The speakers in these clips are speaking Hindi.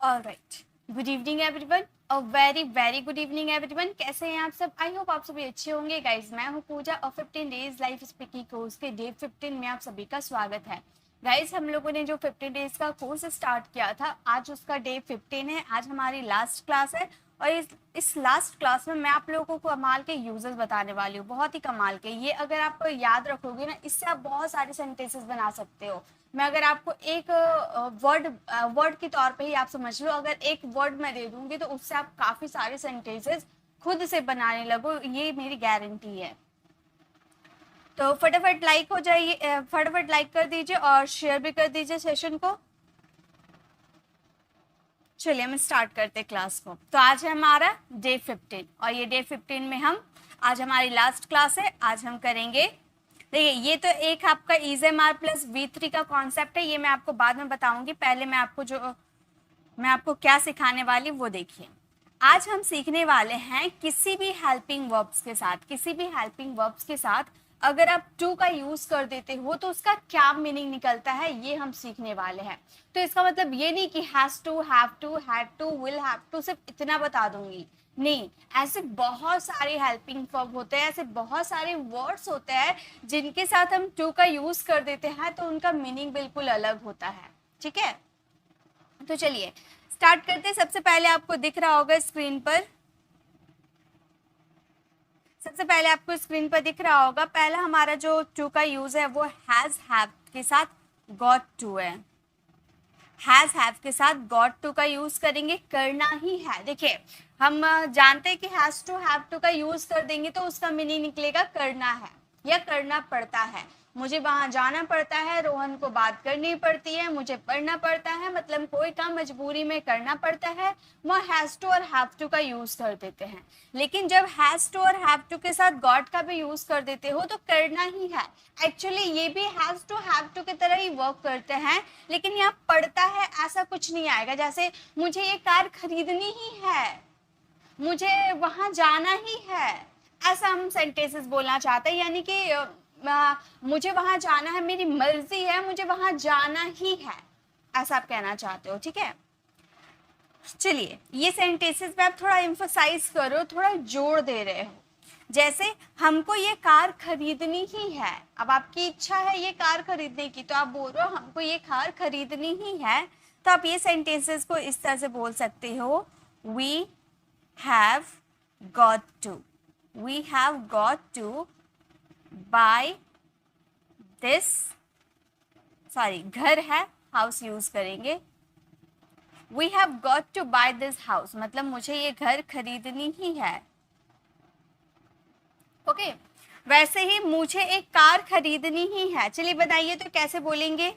Alright, good evening everyone, a very very good evening everyone. कैसे हैं आप सब? आई होप आप सभी अच्छे होंगे। गाइज, मैं हूं पूजा और 15 डेज लाइफ स्पीकिंग कोर्स के डे 15 में आप सभी का स्वागत है। गाइज, हम लोगों ने जो 15 डेज का कोर्स स्टार्ट किया था, आज उसका डे 15 है। आज हमारी लास्ट क्लास है और इस लास्ट क्लास में मैं आप लोगों को कमाल के यूजेस बताने वाली हूँ, बहुत ही कमाल के। ये अगर आप याद रखोगे ना, इससे आप बहुत सारे सेंटेंसेस बना सकते हो। मैं अगर आपको एक वर्ड के तौर पे ही आप समझ लो, अगर एक वर्ड मैं दे दूंगी तो उससे आप काफी सारे सेंटेंसेस खुद से बनाने लगो, ये मेरी गारंटी है। तो फटाफट लाइक हो जाइए, फटाफट लाइक कर दीजिए और शेयर भी कर दीजिए सेशन को। चलिए हम स्टार्ट करते क्लास को। तो आज है हमारा डे 15 और ये डे 15 में हम आज हमारी लास्ट क्लास है। आज हम करेंगे, देखिए ये तो एक आपका EZMR प्लस V3 का कॉन्सेप्ट है, ये मैं आपको बाद में बताऊंगी। पहले मैं आपको क्या सिखाने वाली वो देखिए। आज हम सीखने वाले हैं किसी भी हेल्पिंग वर्ब्स के साथ अगर आप टू का यूज कर देते हो तो उसका क्या मीनिंग निकलता है, ये हम सीखने वाले हैं। तो इसका मतलब ये नहीं कि has to, have to, had to, will have to, सिर्फ इतना बता दूंगी, नहीं। ऐसे बहुत सारे हेल्पिंग वर्ब होते हैं, ऐसे बहुत सारे वर्ड्स होते हैं जिनके साथ हम टू का यूज कर देते हैं तो उनका मीनिंग बिल्कुल अलग होता है। ठीक है, तो चलिए स्टार्ट करते हैं। सबसे पहले आपको दिख रहा होगा स्क्रीन पर, पहला हमारा जो टू का यूज है वो हैज हैव के साथ गॉट टू है। हैज हैव के साथ गॉट टू का यूज करेंगे, करना ही है। देखिए हम जानते हैं कि हैज टू हैव टू का यूज कर देंगे तो उसका मीनिंग निकलेगा करना है या करना पड़ता है। मुझे वहां जाना पड़ता है, रोहन को बात करनी पड़ती है, मुझे पढ़ना पड़ता है, मतलब कोई काम मजबूरी में करना पड़ता है, वह हैज टू और हैव टू का यूज कर देते हैं। लेकिन जब हैज टू और हैव टू के साथ गॉट का भी यूज कर देते हो तो करना ही है। एक्चुअली ये भी हैज टू हैव टू की तरह ही वर्क करते हैं, लेकिन यहाँ पड़ता है ऐसा कुछ नहीं आएगा। जैसे मुझे ये कार खरीदनी ही है, मुझे वहां जाना ही है, ऐसा हम सेंटेंसेस बोलना चाहते हैं। यानी कि मुझे वहां जाना है, मेरी मर्जी है, मुझे वहां जाना ही है, ऐसा आप कहना चाहते हो। ठीक है, चलिए ये सेंटेंसेस पे आप थोड़ा एम्फसाइज करो, थोड़ा जोर दे रहे हो। जैसे हमको ये कार खरीदनी ही है, अब आपकी इच्छा है ये कार खरीदने की, तो आप बोल रहे हो हमको ये कार खरीदनी ही है, तो आप ये सेंटेंसेस को इस तरह से बोल सकते हो, we have got to buy this, sorry घर है, हाउस यूज करेंगे। we have got to buy this house मतलब मुझे ये घर खरीदनी ही है। ओके, वैसे ही मुझे एक कार खरीदनी ही है। चलिए बताइए तो कैसे बोलेंगे?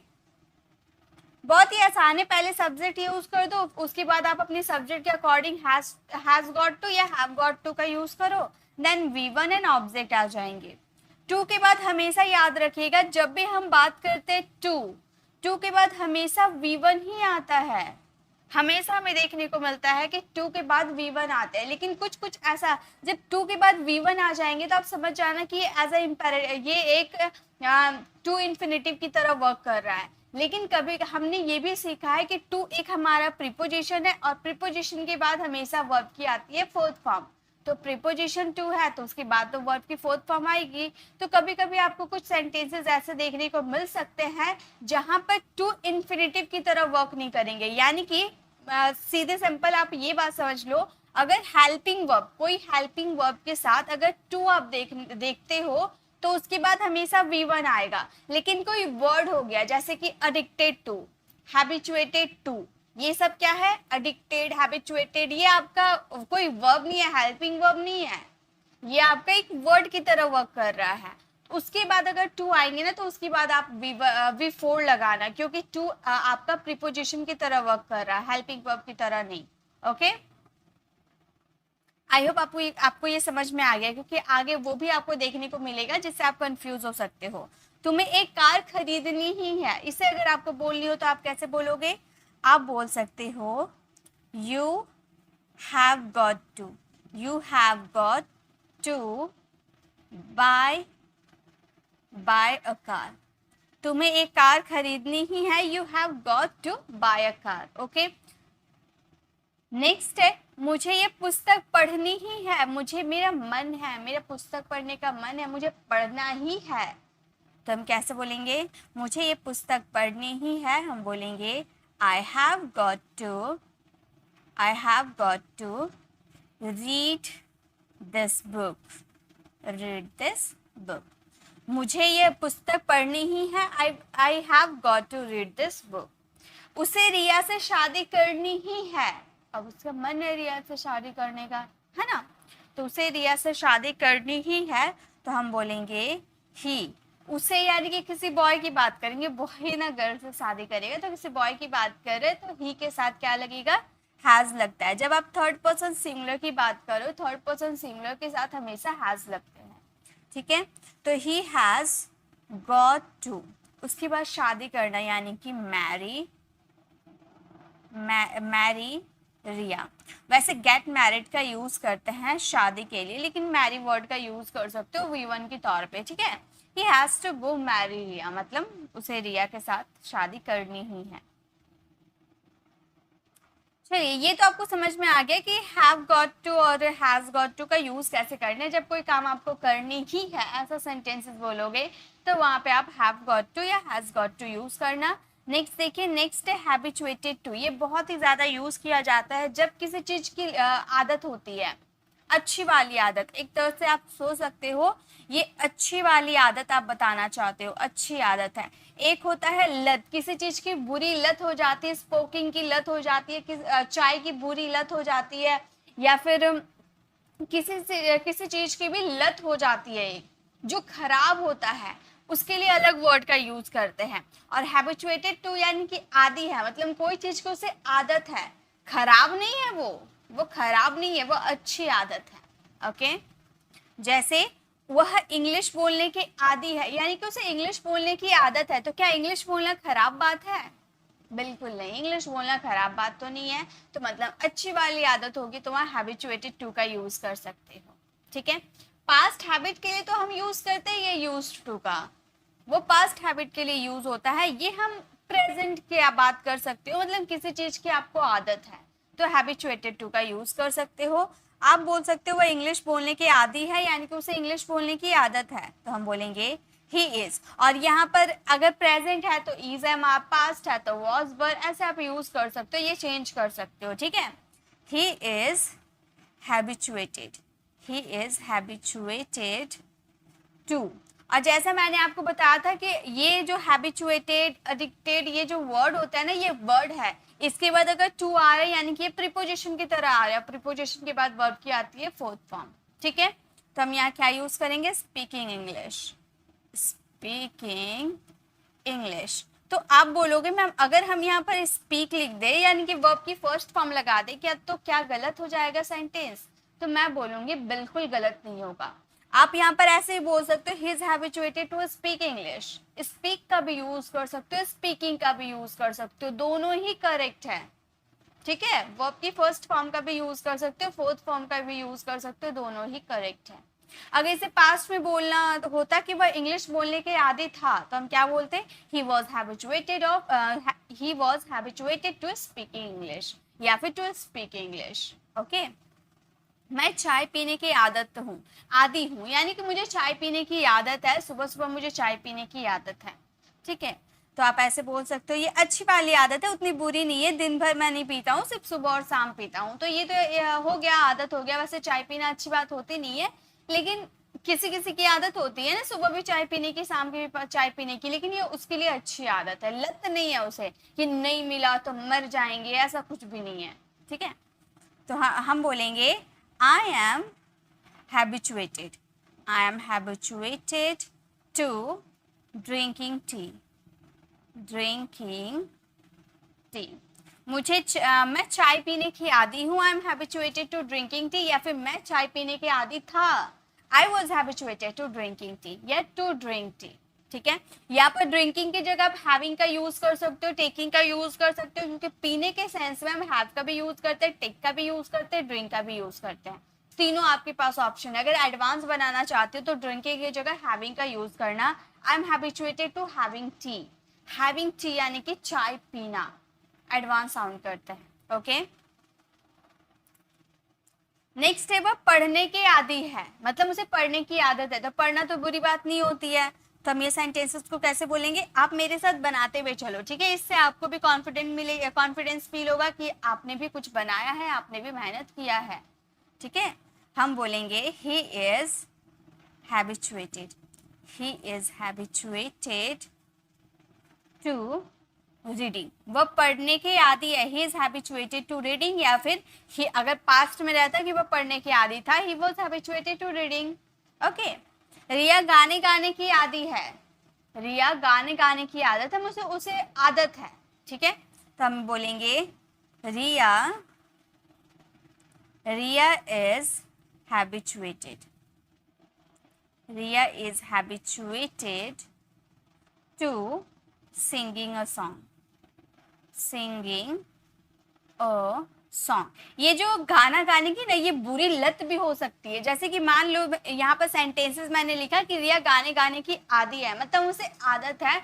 बहुत ही आसान है, पहले सब्जेक्ट यूज कर दो, उसके बाद आप अपने सब्जेक्ट के अकॉर्डिंग हैज गॉट टू या हैव गॉट टू का यूज करो, देन V1 एंड ऑब्जेक्ट आ जाएंगे। टू के बाद हमेशा याद रखिएगा, जब भी हम बात करते हैं टू के बाद हमेशा V1 ही आता है। हमेशा हमें देखने को मिलता है कि टू के बाद V1 आते हैं, लेकिन कुछ ऐसा जब टू के बाद V1 आ जाएंगे तो आप समझ जाना कि ये एक टू इन्फिनेटिव की तरह वर्क कर रहा है। लेकिन कभी हमने ये भी सीखा है कि टू एक हमारा प्रीपोजिशन है और प्रीपोजिशन के बाद हमेशा वर्ब की आती है फोर्थ फॉर्म। तो प्रीपोजिशन टू है तो उसके बाद तो वर्ब की फोर्थ फॉर्म आएगी। तो कभी कभी आपको कुछ सेंटेंसेस ऐसे देखने को मिल सकते हैं जहां पर टू इन्फिनेटिव की तरह वर्क नहीं करेंगे। यानी कि सीधे सिंपल आप ये बात समझ लो, अगर हेल्पिंग वर्ब, कोई हेल्पिंग वर्ब के साथ अगर टू आप देखते हो तो उसके बाद हमेशा V1 आएगा। लेकिन कोई वर्ड हो गया जैसे कि अडिक्टेड टू, हैबिचुएटेड टू, ये सब क्या है? अडिक्टेड, हैबिचुएटेड, ये आपका कोई वर्ब नहीं है, हेल्पिंग वर्ब नहीं है, ये आपका एक वर्ड की तरह वर्क कर रहा है। उसके बाद अगर टू आएंगे ना तो उसके बाद आप V4 लगाना, क्योंकि टू आपका प्रीपोजिशन की तरह वर्क कर रहा है, हेल्पिंग वर्ब की तरह नहीं। ओके, आई होप आपको ये समझ में आ गया, क्योंकि आगे वो भी आपको देखने को मिलेगा जिससे आप कंफ्यूज हो सकते हो। तुम्हें एक कार खरीदनी ही है, इसे अगर आपको बोलनी हो तो आप कैसे बोलोगे? आप बोल सकते हो you have got to buy a car. तुम्हें एक कार खरीदनी ही है, you have got to buy a car. Okay, next है मुझे ये पुस्तक पढ़नी ही है, मुझे मेरा मन है, मेरा पुस्तक पढ़ने का मन है, मुझे पढ़ना ही है। तो हम कैसे बोलेंगे? मुझे ये पुस्तक पढ़नी ही है, हम बोलेंगे I have got to read this book, read this book. मुझे ये पुस्तक पढ़नी ही है, I have got to read this book. उसे रिया से शादी करनी ही है, अब उसका मन है रिया से शादी करने का, है ना, तो उसे रिया से शादी करनी ही है, तो हम बोलेंगे ही। उसे यानी कि किसी बॉय की बात करेंगे, बॉय ना गर्ल से शादी करेगा, तो किसी बॉय की बात कर रहे तो ही के साथ क्या लगेगा? हैज लगता है। जब आप थर्ड पर्सन सिंगुलर की बात करो, थर्ड पर्सन सिंगुलर के साथ हमेशा हैज लगते हैं, ठीक है। तो ही हैज गॉट टू, उसके बाद शादी करना यानी कि मैरी रिया। वैसे गेट मैरिड का यूज करते हैं शादी के लिए, लेकिन मैरी वर्ड का यूज कर सकते हो V1 के तौर पे, ठीक है। He has to go marry Riya, मतलब उसे रिया के साथ शादी करनी ही है। चलिए, ये तो आपको समझ में आ गया कि हैव गॉट टू और हैज गॉट टू का यूज कैसे करना है। जब कोई काम आपको करनी ही है, ऐसा सेंटेंसेस बोलोगे तो वहां पे आप हैव गॉट टू या हैज गॉट टू यूज करना। नेक्स्ट देखिए, नेक्स्ट है हैबिचुएटेड टू। ये बहुत ही ज्यादा यूज किया जाता है जब किसी चीज की आदत होती है, अच्छी वाली आदत। एक तरह से आप सोच सकते हो ये अच्छी वाली आदत आप बताना चाहते हो, अच्छी आदत है। एक होता है लत, किसी चीज की बुरी लत हो जाती है, स्मोकिंग की लत हो जाती है, चाय की बुरी लत हो जाती है, या फिर किसी चीज की भी लत हो जाती है, एक जो खराब होता है, उसके लिए अलग वर्ड का यूज करते हैं। और हैबिचुएटेड टू यानी कि आदी है, मतलब कोई चीज को उसे आदत है, खराब नहीं है वो खराब नहीं है, वो अच्छी आदत है। ओके, जैसे वह इंग्लिश बोलने के आदी है, यानी कि उसे इंग्लिश बोलने की आदत है। तो क्या इंग्लिश बोलना खराब बात है? बिल्कुल नहीं, इंग्लिश बोलना खराब बात तो नहीं है, तो मतलब अच्छी वाली आदत होगी, तो वहाँ हैबिचुएटेड टू का यूज कर सकते हो, ठीक है। पास्ट हैबिट के लिए तो हम यूज करते हैं ये यूज्ड टू का, वो पास्ट हैबिट के लिए यूज होता है। ये हम प्रेजेंट की बात कर सकते हो, मतलब किसी चीज की आपको आदत है तो हैबिचुएटेड टू का यूज कर सकते हो। आप बोल सकते हो वह इंग्लिश बोलने की आदी है, यानी कि उसे इंग्लिश बोलने की आदत है, तो हम बोलेंगे ही इज। और यहाँ पर अगर प्रेजेंट है तो इज है, पास्ट है तो वॉज वर, ऐसे आप यूज कर सकते हो, ये चेंज कर सकते हो, ठीक है। He is habituated, he is habituated to. और जैसा मैंने आपको बताया था कि ये जो हैबिचुएटेड, एडिक्टेड, ये जो वर्ड होता है ना, ये वर्ड है, इसके बाद अगर टू आ रहा है यानी कि ये प्रीपोजिशन की तरह आ रहा है, प्रीपोजिशन के बाद वर्ब की आती है फोर्थ फॉर्म, ठीक है। तो हम यहाँ क्या यूज करेंगे? Speaking English, speaking English. तो आप बोलोगे मैम अगर हम यहाँ पर स्पीक लिख दे यानी कि वर्ब की फर्स्ट फॉर्म लगा दे, क्या तो क्या गलत हो जाएगा सेंटेंस? तो मैं बोलूंगी बिल्कुल गलत नहीं होगा। आप यहाँ पर ऐसे ही बोल सकते हो he is habituated to speak English, speak का भी यूज कर सकते हो, स्पीकिंग का भी यूज कर सकते हो, दोनों ही करेक्ट है, ठीक है। वर्ब की फर्स्ट फॉर्म का भी यूज कर सकते हो, फोर्थ फॉर्म का भी यूज कर सकते हो, दोनों ही करेक्ट है। अगर इसे पास्ट में बोलना तो होता कि वह इंग्लिश बोलने के आदी था, तो हम क्या बोलते? He was habituated to speaking English या फिर टू स्पीक इंग्लिश। ओके, मैं चाय पीने की आदत हूँ, आदी हूँ, यानी कि मुझे चाय पीने की आदत है, सुबह सुबह मुझे चाय पीने की आदत है, ठीक है। तो आप ऐसे बोल सकते हो ये अच्छी वाली आदत है, उतनी बुरी नहीं है, दिन भर मैं नहीं पीता हूँ, सिर्फ सुबह और शाम पीता हूँ, तो ये तो हो गया, आदत हो गया। वैसे चाय पीना अच्छी बात होती नहीं है, लेकिन किसी किसी की आदत होती है ना, सुबह भी चाय पीने की, शाम की भी चाय पीने की, लेकिन ये उसके लिए अच्छी आदत है, लत नहीं है उसे कि नहीं मिला तो मर जाएंगे, ऐसा कुछ भी नहीं है, ठीक है। तो हम बोलेंगे I am habituated, I am habituated to drinking tea, drinking tea। मैं चाय पीने की आदी हूँ, I am habituated to drinking tea, या फिर मैं चाय पीने के आदी था, I was habituated to drinking tea या टू ड्रिंक टी, ठीक है। यहाँ पर ड्रिंकिंग की जगह आप हैविंग का यूज कर सकते हो, टेकिंग का यूज कर सकते हो, क्योंकि पीने के सेंस में हम हैव का भी यूज करते हैं, टेक का भी यूज करते हैं, ड्रिंक का भी यूज करते हैं, तीनों आपके पास ऑप्शन है। अगर एडवांस बनाना चाहते हो तो ड्रिंकिंग की जगह हैविंग का यूज करना, I am habituated to having tea, having tea यानी कि चाय पीना, एडवांस साउंड करते हैं, ओके। नेक्स्ट है वो पढ़ने की आदी है, मतलब उसे पढ़ने की आदत है, तो पढ़ना तो बुरी बात नहीं होती है। तो हम ये सेंटेंसेस को कैसे बोलेंगे, आप मेरे साथ बनाते हुए चलो, ठीक है। इससे आपको भी कॉन्फिडेंस फील होगा कि आपने भी कुछ बनाया है, आपने भी मेहनत किया है, ठीक है। हम बोलेंगे he is habituated, he is habituated to reading, वह पढ़ने के आदी है, he is habituated to reading, या फिर ही अगर पास्ट में रहता कि वह पढ़ने के आदी था, he was habituated to reading. Okay. Riya गाने गाने की आदी है, रिया गाने गाने की आदत है, मुझे उसे आदत है, ठीक है। तो हम बोलेंगे Riya, Riya is habituated, Riya is habituated to singing a song, singing a song। ये जो गाना गाने की ना, ये बुरी लत भी हो सकती है। जैसे कि मान लो यहाँ पर सेंटेंसेस मैंने लिखा कि रिया गाने गाने की आदी है, मतलब उसे आदत है,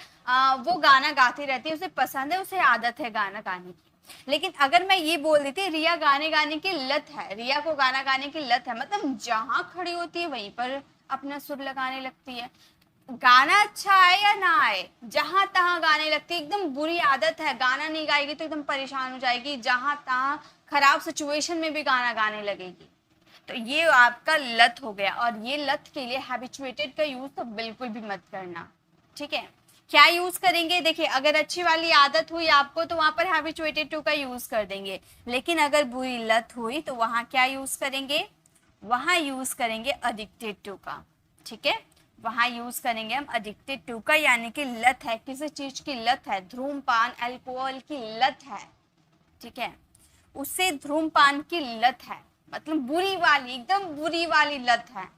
वो गाना गाती रहती है, उसे पसंद है, उसे आदत है गाना गाने की। लेकिन अगर मैं ये बोल देती रिया गाने गाने की लत है, रिया को गाना गाने की लत है, मतलब जहाँ खड़ी होती है वहीं पर अपना सुर लगाने लगती है। गाना अच्छा आए या ना आए, जहां तहां गाने लगती है, एकदम बुरी आदत है, गाना नहीं गाएगी तो एकदम परेशान हो जाएगी, जहां तहां खराब सिचुएशन में भी गाना गाने लगेगी। तो ये आपका लत हो गया, और ये लत के लिए हैबिचुएटेड का यूज तो बिल्कुल भी मत करना, ठीक है। क्या यूज करेंगे, देखिए अगर अच्छी वाली आदत हुई आपको तो वहां पर हैबिचुएटेड टू का यूज कर देंगे, लेकिन अगर बुरी लत हुई तो वहां क्या यूज करेंगे, वहां यूज करेंगे एडिक्टेड टू का, ठीक है। वहां यूज करेंगे हम एडिक्टेड टू का, यानी कि लत है, किसी चीज की लत है, धूम्रपान अल्कोहल की लत है, ठीक है। उसे धूम्रपान की लत है, मतलब बुरी वाली, एकदम बुरी वाली लत है,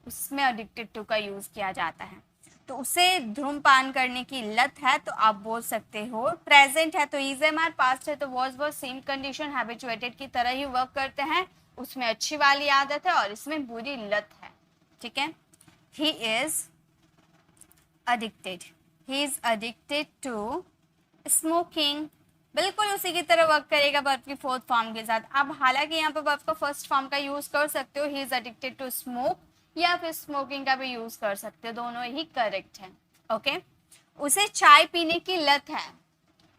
उसमें एडिक्टेड टू का यूज किया जाता है। तो उसे धूम्रपान करने की लत है, तो आप बोल सकते हो, प्रेजेंट है तो इज एम आर, पास्ट है तो वॉज सेम कंडीशन, हैबिचुएटेड की तरह ही वर्क करते हैं, उसमें अच्छी वाली आदत है और इसमें बुरी लत है, ठीक है। He is addicted, he is addicted to smoking, बिल्कुल उसी की तरह वर्क करेगा वर्ब की फोर्थ फॉर्म के साथ। अब हालांकि यहाँ पर वर्ब का फर्स्ट फॉर्म का यूज कर सकते हो, he is addicted to smoke, या फिर स्मोकिंग का भी यूज कर सकते हो, दोनों ही करेक्ट है। ओके। उसे चाय पीने की लत है,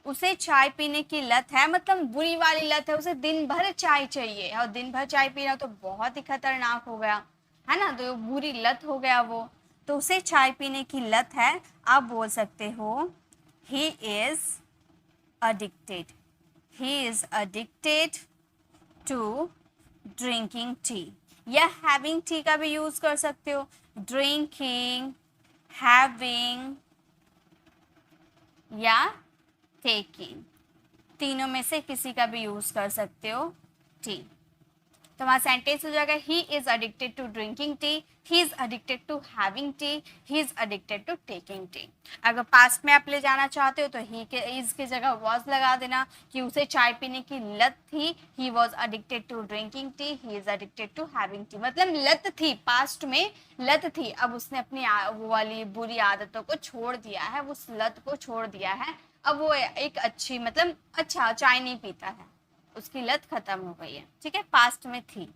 उसे चाय पीने की लत है, मतलब बुरी वाली लत है, उसे दिन भर चाय चाहिए, और दिन भर चाय पीना तो बहुत ही खतरनाक हो गया है ना, तो बुरी लत हो गया वो, तो उसे चाय पीने की लत है। आप बोल सकते हो he is addicted, he is addicted to drinking tea, या हैविंग टी का भी यूज कर सकते हो, ड्रिंकिंग, हैविंग या टेकिंग, तीनों में से किसी का भी यूज कर सकते हो टी। तो वहां सेंटेंस हो जाएगा he is addicted to drinking tea, he is addicted to having tea, he is addicted to taking tea. अगर पास्ट में आप ले जाना चाहते हो तो ही के इज की जगह वॉज लगा देना कि उसे चाय पीने की लत थी, he was addicted to drinking tea, he is addicted to having tea, मतलब लत थी, पास्ट में लत थी, अब उसने अपनी वो वाली बुरी आदतों को छोड़ दिया है, उस लत को छोड़ दिया है, अब वो एक अच्छी, मतलब अच्छा चाय नहीं पीता है, उसकी लत खत्म हो गई है, ठीक है, पास्ट में थी।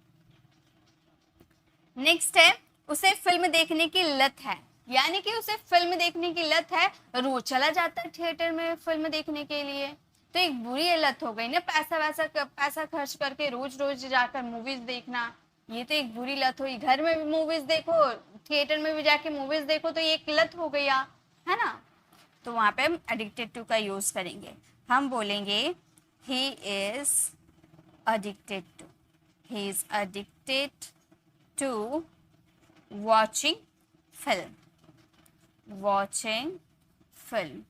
नेक्स्ट है उसे फिल्म देखने की लत है, यानी कि उसे फिल्म देखने की लत है, रोज चला जाता है थिएटर में फिल्म देखने के लिए, तो एक बुरी लत हो गई ना, पैसा खर्च करके रोज रोज जाकर मूवीज देखना, ये तो एक बुरी लत हुई। घर में भी मूवीज देखो, थिएटर में भी जाके मूवीज देखो, तो ये एक लत हो गया है ना। तो वहां पे हम एडिक्टेड टू का यूज करेंगे, हम बोलेंगे he is addicted to, he is addicted to watching film, watching film,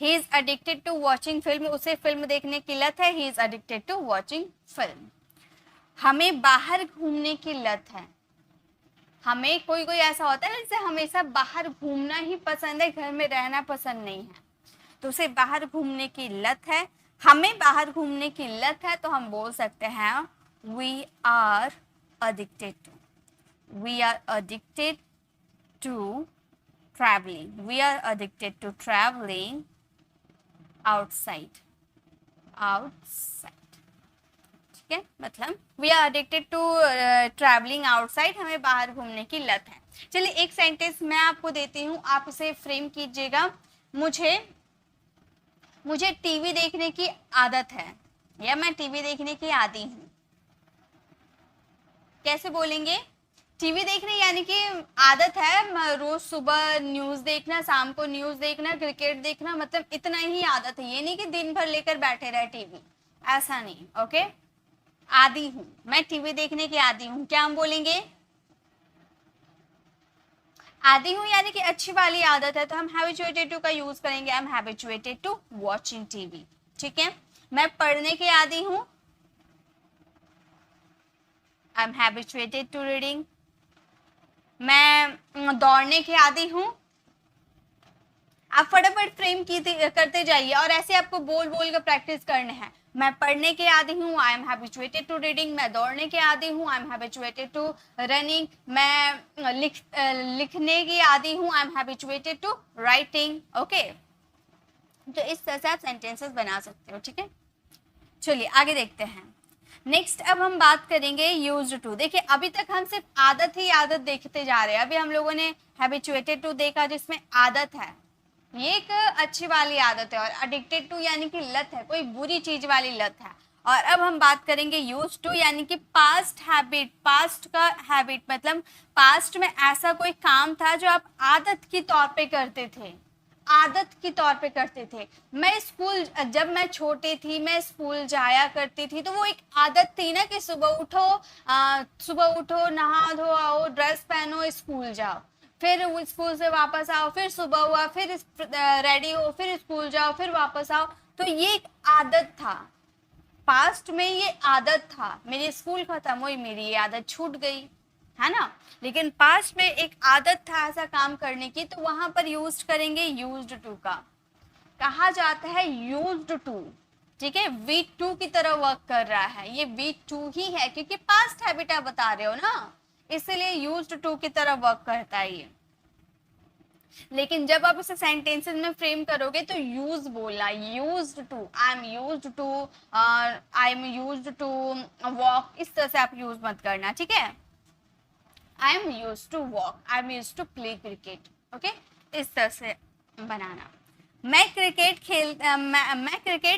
he is addicted to watching film, उसे फिल्म देखने की लत है, he is addicted to watching film। हमें बाहर घूमने की लत है, हमें कोई कोई ऐसा होता है ना जिसे हमेशा बाहर घूमना ही पसंद है, घर में रहना पसंद नहीं है, तो उसे बाहर घूमने की लत है, हमें बाहर घूमने की लत है, तो हम बोल सकते हैं we are addicted to, we are addicted to travelling, we are addicted to travelling outside, outside, ठीक है, मतलब we are addicted to travelling outside, हमें बाहर घूमने की लत है। चलिए एक सेंटेंस मैं आपको देती हूँ, आप उसे फ्रेम कीजिएगा। मुझे टीवी देखने की आदत है, या मैं टीवी देखने की आदी हूँ। कैसे बोलेंगे? टीवी देखने यानी कि आदत है, रोज सुबह न्यूज देखना, शाम को न्यूज देखना, क्रिकेट देखना, मतलब इतना ही आदत है। ये नहीं कि दिन भर लेकर बैठे रहे टीवी, ऐसा नहीं। ओके, आदी हूँ, मैं टीवी देखने की आदी हूँ। क्या हम बोलेंगे? आदी हूँ यानी कि अच्छी वाली आदत है, तो हम हैबिचुएटेड टू का यूज करेंगे। I am habituated to watching TV. ठीक है, मैं पढ़ने की आदी हूँ, I am habituated to reading. मैं दौड़ने की आदी हूँ। आप फटाफट फ्रेम करते जाइए, और ऐसे आपको बोल बोल कर प्रैक्टिस करने हैं। मैं पढ़ने के आदी हूँ, I am habituated to reading. मैं दौड़ने के आदी हूँ, I am habituated to running. मैं लिखने की आदी हूँ, I am habituated to writing. Okay, तो इस तरह से आप सेंटेंसेस बना सकते हो। ठीक है, चलिए आगे देखते हैं। नेक्स्ट अब हम बात करेंगे यूज्ड टू। देखिए अभी तक हम सिर्फ आदत ही आदत देखते जा रहे हैं। अभी हम लोगों ने हैबिचुएटेड टू देखा, जिसमें आदत है, ये एक अच्छी वाली आदत है, और एडिक्टेड टू यानी कि लत है, कोई बुरी चीज वाली लत है। और अब हम बात करेंगे यूज्ड टू, यानी कि पास्ट हैबिट। पास्ट का हैबिट मतलब पास्ट में ऐसा कोई काम था जो आप आदत के तौर पे करते थे, आदत के तौर पे करते थे। मैं स्कूल, जब मैं छोटी थी मैं स्कूल जाया करती थी, तो वो एक आदत थी ना कि सुबह उठो, नहा धो आओ, ड्रेस पहनो, स्कूल जाओ, फिर स्कूल से वापस आओ, फिर सुबह हुआ, फिर रेडी हो, फिर स्कूल जाओ, फिर वापस आओ। तो ये एक आदत था, पास्ट में ये आदत था। मेरी स्कूल खत्म हुई, मेरी ये आदत छूट गई, है ना। लेकिन पास्ट में एक आदत था ऐसा काम करने की, तो वहां पर यूज करेंगे यूज्ड टू का। कहा जाता है यूज्ड टू, ठीक है, वी टू की तरह वर्क कर रहा है। ये वी टू ही है, क्योंकि पास्ट हैबिट आप बता रहे हो ना, इसलिए यूज्ड टू की तरह वर्क करता है ये। लेकिन जब आप इसे सेंटेंसेस में फ्रेम करोगे तो यूज बोलना, used to, I am used to, I am used to walk, इस तरह से आप यूज मत करना। ठीक है, I am used to walk, I am used to play cricket. Okay, इस तरह से बनाना। मैं क्रिकेट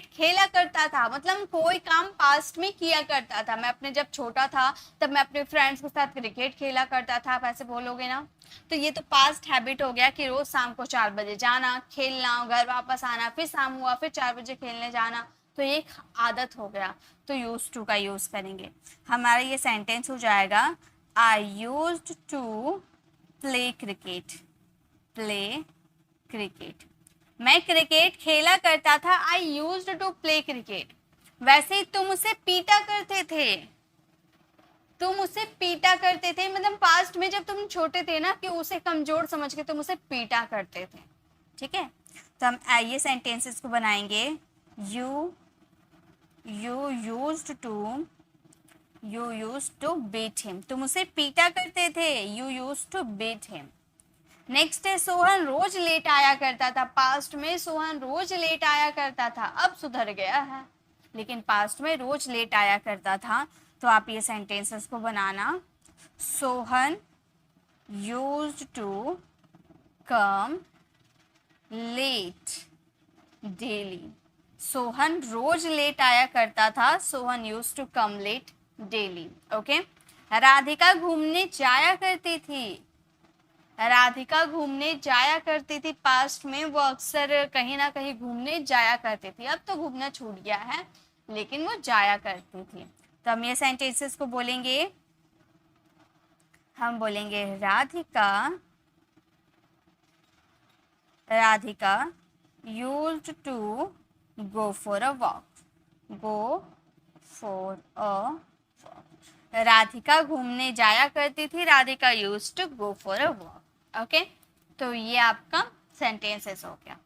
खेला करता था, मतलब कोई काम पास्ट में किया करता था। मैं अपने जब छोटा था तब मैं अपने फ्रेंड्स के साथ क्रिकेट खेला करता था, आप ऐसे बोलोगे ना। तो ये तो पास्ट हैबिट हो गया कि रोज शाम को 4 बजे जाना, खेलना, घर वापस आना, फिर शाम हुआ फिर 4 बजे खेलने जाना, तो ये एक आदत हो गया। तो यूज टू का यूज करेंगे। हमारा ये सेंटेंस हो जाएगा, I used to play cricket. Play cricket, मैं क्रिकेट खेला करता था, I used to play cricket. वैसे ही तुम उसे पीटा करते थे, तुम उसे पीटा करते थे, मतलब पास्ट में जब तुम छोटे थे ना, कि उसे कमजोर समझ के तुम उसे पीटा करते थे। ठीक है, तो हम ये सेंटेंसेस को बनाएंगे। You used to beat him, तुम उसे पीटा करते थे, you used to beat him. Next है, सोहन रोज लेट आया करता था। पास्ट में सोहन रोज लेट आया करता था, अब सुधर गया है, लेकिन पास्ट में रोज लेट आया करता था। तो आप ये सेंटेंसेस को बनाना, Sohan used to come late daily. Sohan रोज लेट आया करता था, Sohan used to come late daily. Okay, Radhika घूमने जाया करती थी, राधिका घूमने जाया करती थी। पास्ट में वो अक्सर कहीं ना कहीं घूमने जाया करती थी, अब तो घूमना छूट गया है, लेकिन वो जाया करती थी। तो हम ये सेंटेंसेस को बोलेंगे, हम बोलेंगे Radhika used to go for a walk, go for a walk. Radhika घूमने जाया करती थी, Radhika used to go for a walk. Okay, तो ये आपका सेंटेंसेस हो गया।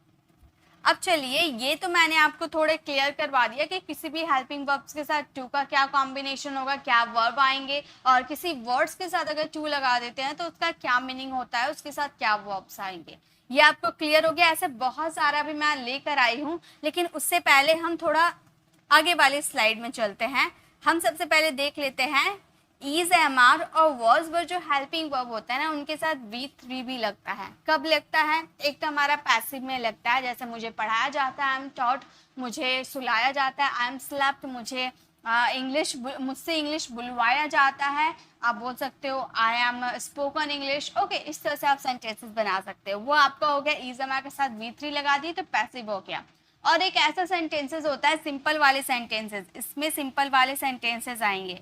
अब चलिए, ये तो मैंने आपको थोड़े क्लियर करवा दिया कि किसी भी हेल्पिंग वर्ब्स के साथ टू का क्या कॉम्बिनेशन होगा, क्या वर्ब आएंगे, और किसी वर्ड्स के साथ अगर टू लगा देते हैं तो उसका क्या मीनिंग होता है, उसके साथ क्या वर्ब्स आएंगे। ये आपको क्लियर हो गया। ऐसे बहुत सारा भी मैं लेकर आई हूँ, लेकिन उससे पहले हम थोड़ा आगे वाली स्लाइड में चलते हैं। हम सबसे पहले देख लेते हैं इज, एम आर और वॉज पर जो हेल्पिंग वर्ब होता है ना उनके साथ V3 भी लगता है। कब लगता है? एक तो हमारा पैसिव में लगता है, जैसे मुझे पढ़ाया जाता है, आई एम टॉट, मुझे सुलाया जाता है, आई एम स्लेप्ट, मुझे मुझसे इंग्लिश बुलवाया जाता है। आप बोल सकते हो I M spoken English. Okay, इस तरह से आप सेंटेंसेस बना सकते हो। वो आपका हो गया इज, एम आर के साथ V3 लगा दिए तो पैसिव हो गया। और एक ऐसा सेंटेंसेस होता है सिंपल वाले सेंटेंसेस, इसमें सिंपल वाले सेंटेंसेस आएंगे।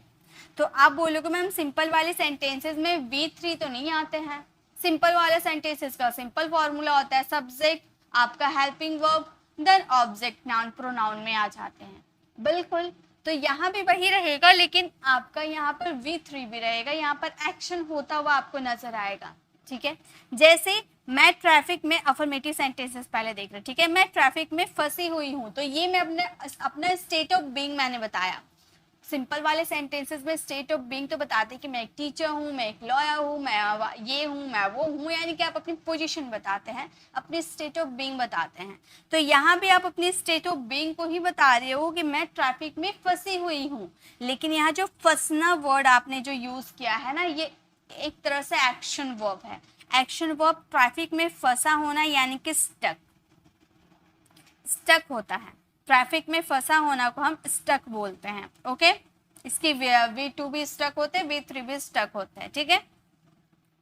तो आप बोलोगे मैम सिंपल वाले सेंटेंसेस में V3 तो नहीं आते हैं। सिंपल वाले सेंटेंसेस का सिंपल फॉर्मूला होता है सब्जेक्ट, आपका helping verb, then object, noun, pronoun में आ जाते हैं। बिल्कुल, तो यहाँ भी वही रहेगा, लेकिन आपका यहाँ पर V3 भी रहेगा, यहाँ पर एक्शन होता हुआ आपको नजर आएगा। ठीक है, जैसे मैं ट्रैफिक में, अफर्मेटिव सेंटेंसेस पहले देख रहे, ठीक है, मैं ट्रैफिक में फंसी हुई हूँ, तो ये मैं अपना स्टेट ऑफ बीइंग मैंने बताया। सिंपल वाले सेंटेंसेस में स्टेट ऑफ बीइंग तो बताते हैं कि मैं एक टीचर हूँ, मैं एक लॉयर हूँ, मैं ये हूँ, मैं वो हूँ, यानी कि आप अपनी पोजीशन बताते हैं, अपनी स्टेट ऑफ बीइंग बताते हैं। तो यहाँ भी आप अपनी स्टेट ऑफ बीइंग को ही बता रहे हो कि मैं ट्रैफिक में फंसी हुई हूँ, लेकिन यहाँ जो फंसना वर्ड आपने जो यूज किया है ना, ये एक तरह से एक्शन वर्ब है। एक्शन वर्ब ट्रैफिक में फंसा होना यानी कि स्टक होता है। ट्रैफिक में फंसा होना को हम स्टक बोलते हैं। ओके, इसकी V2 भी स्टक होते हैं, V3 भी स्टक होते हैं। ठीक है,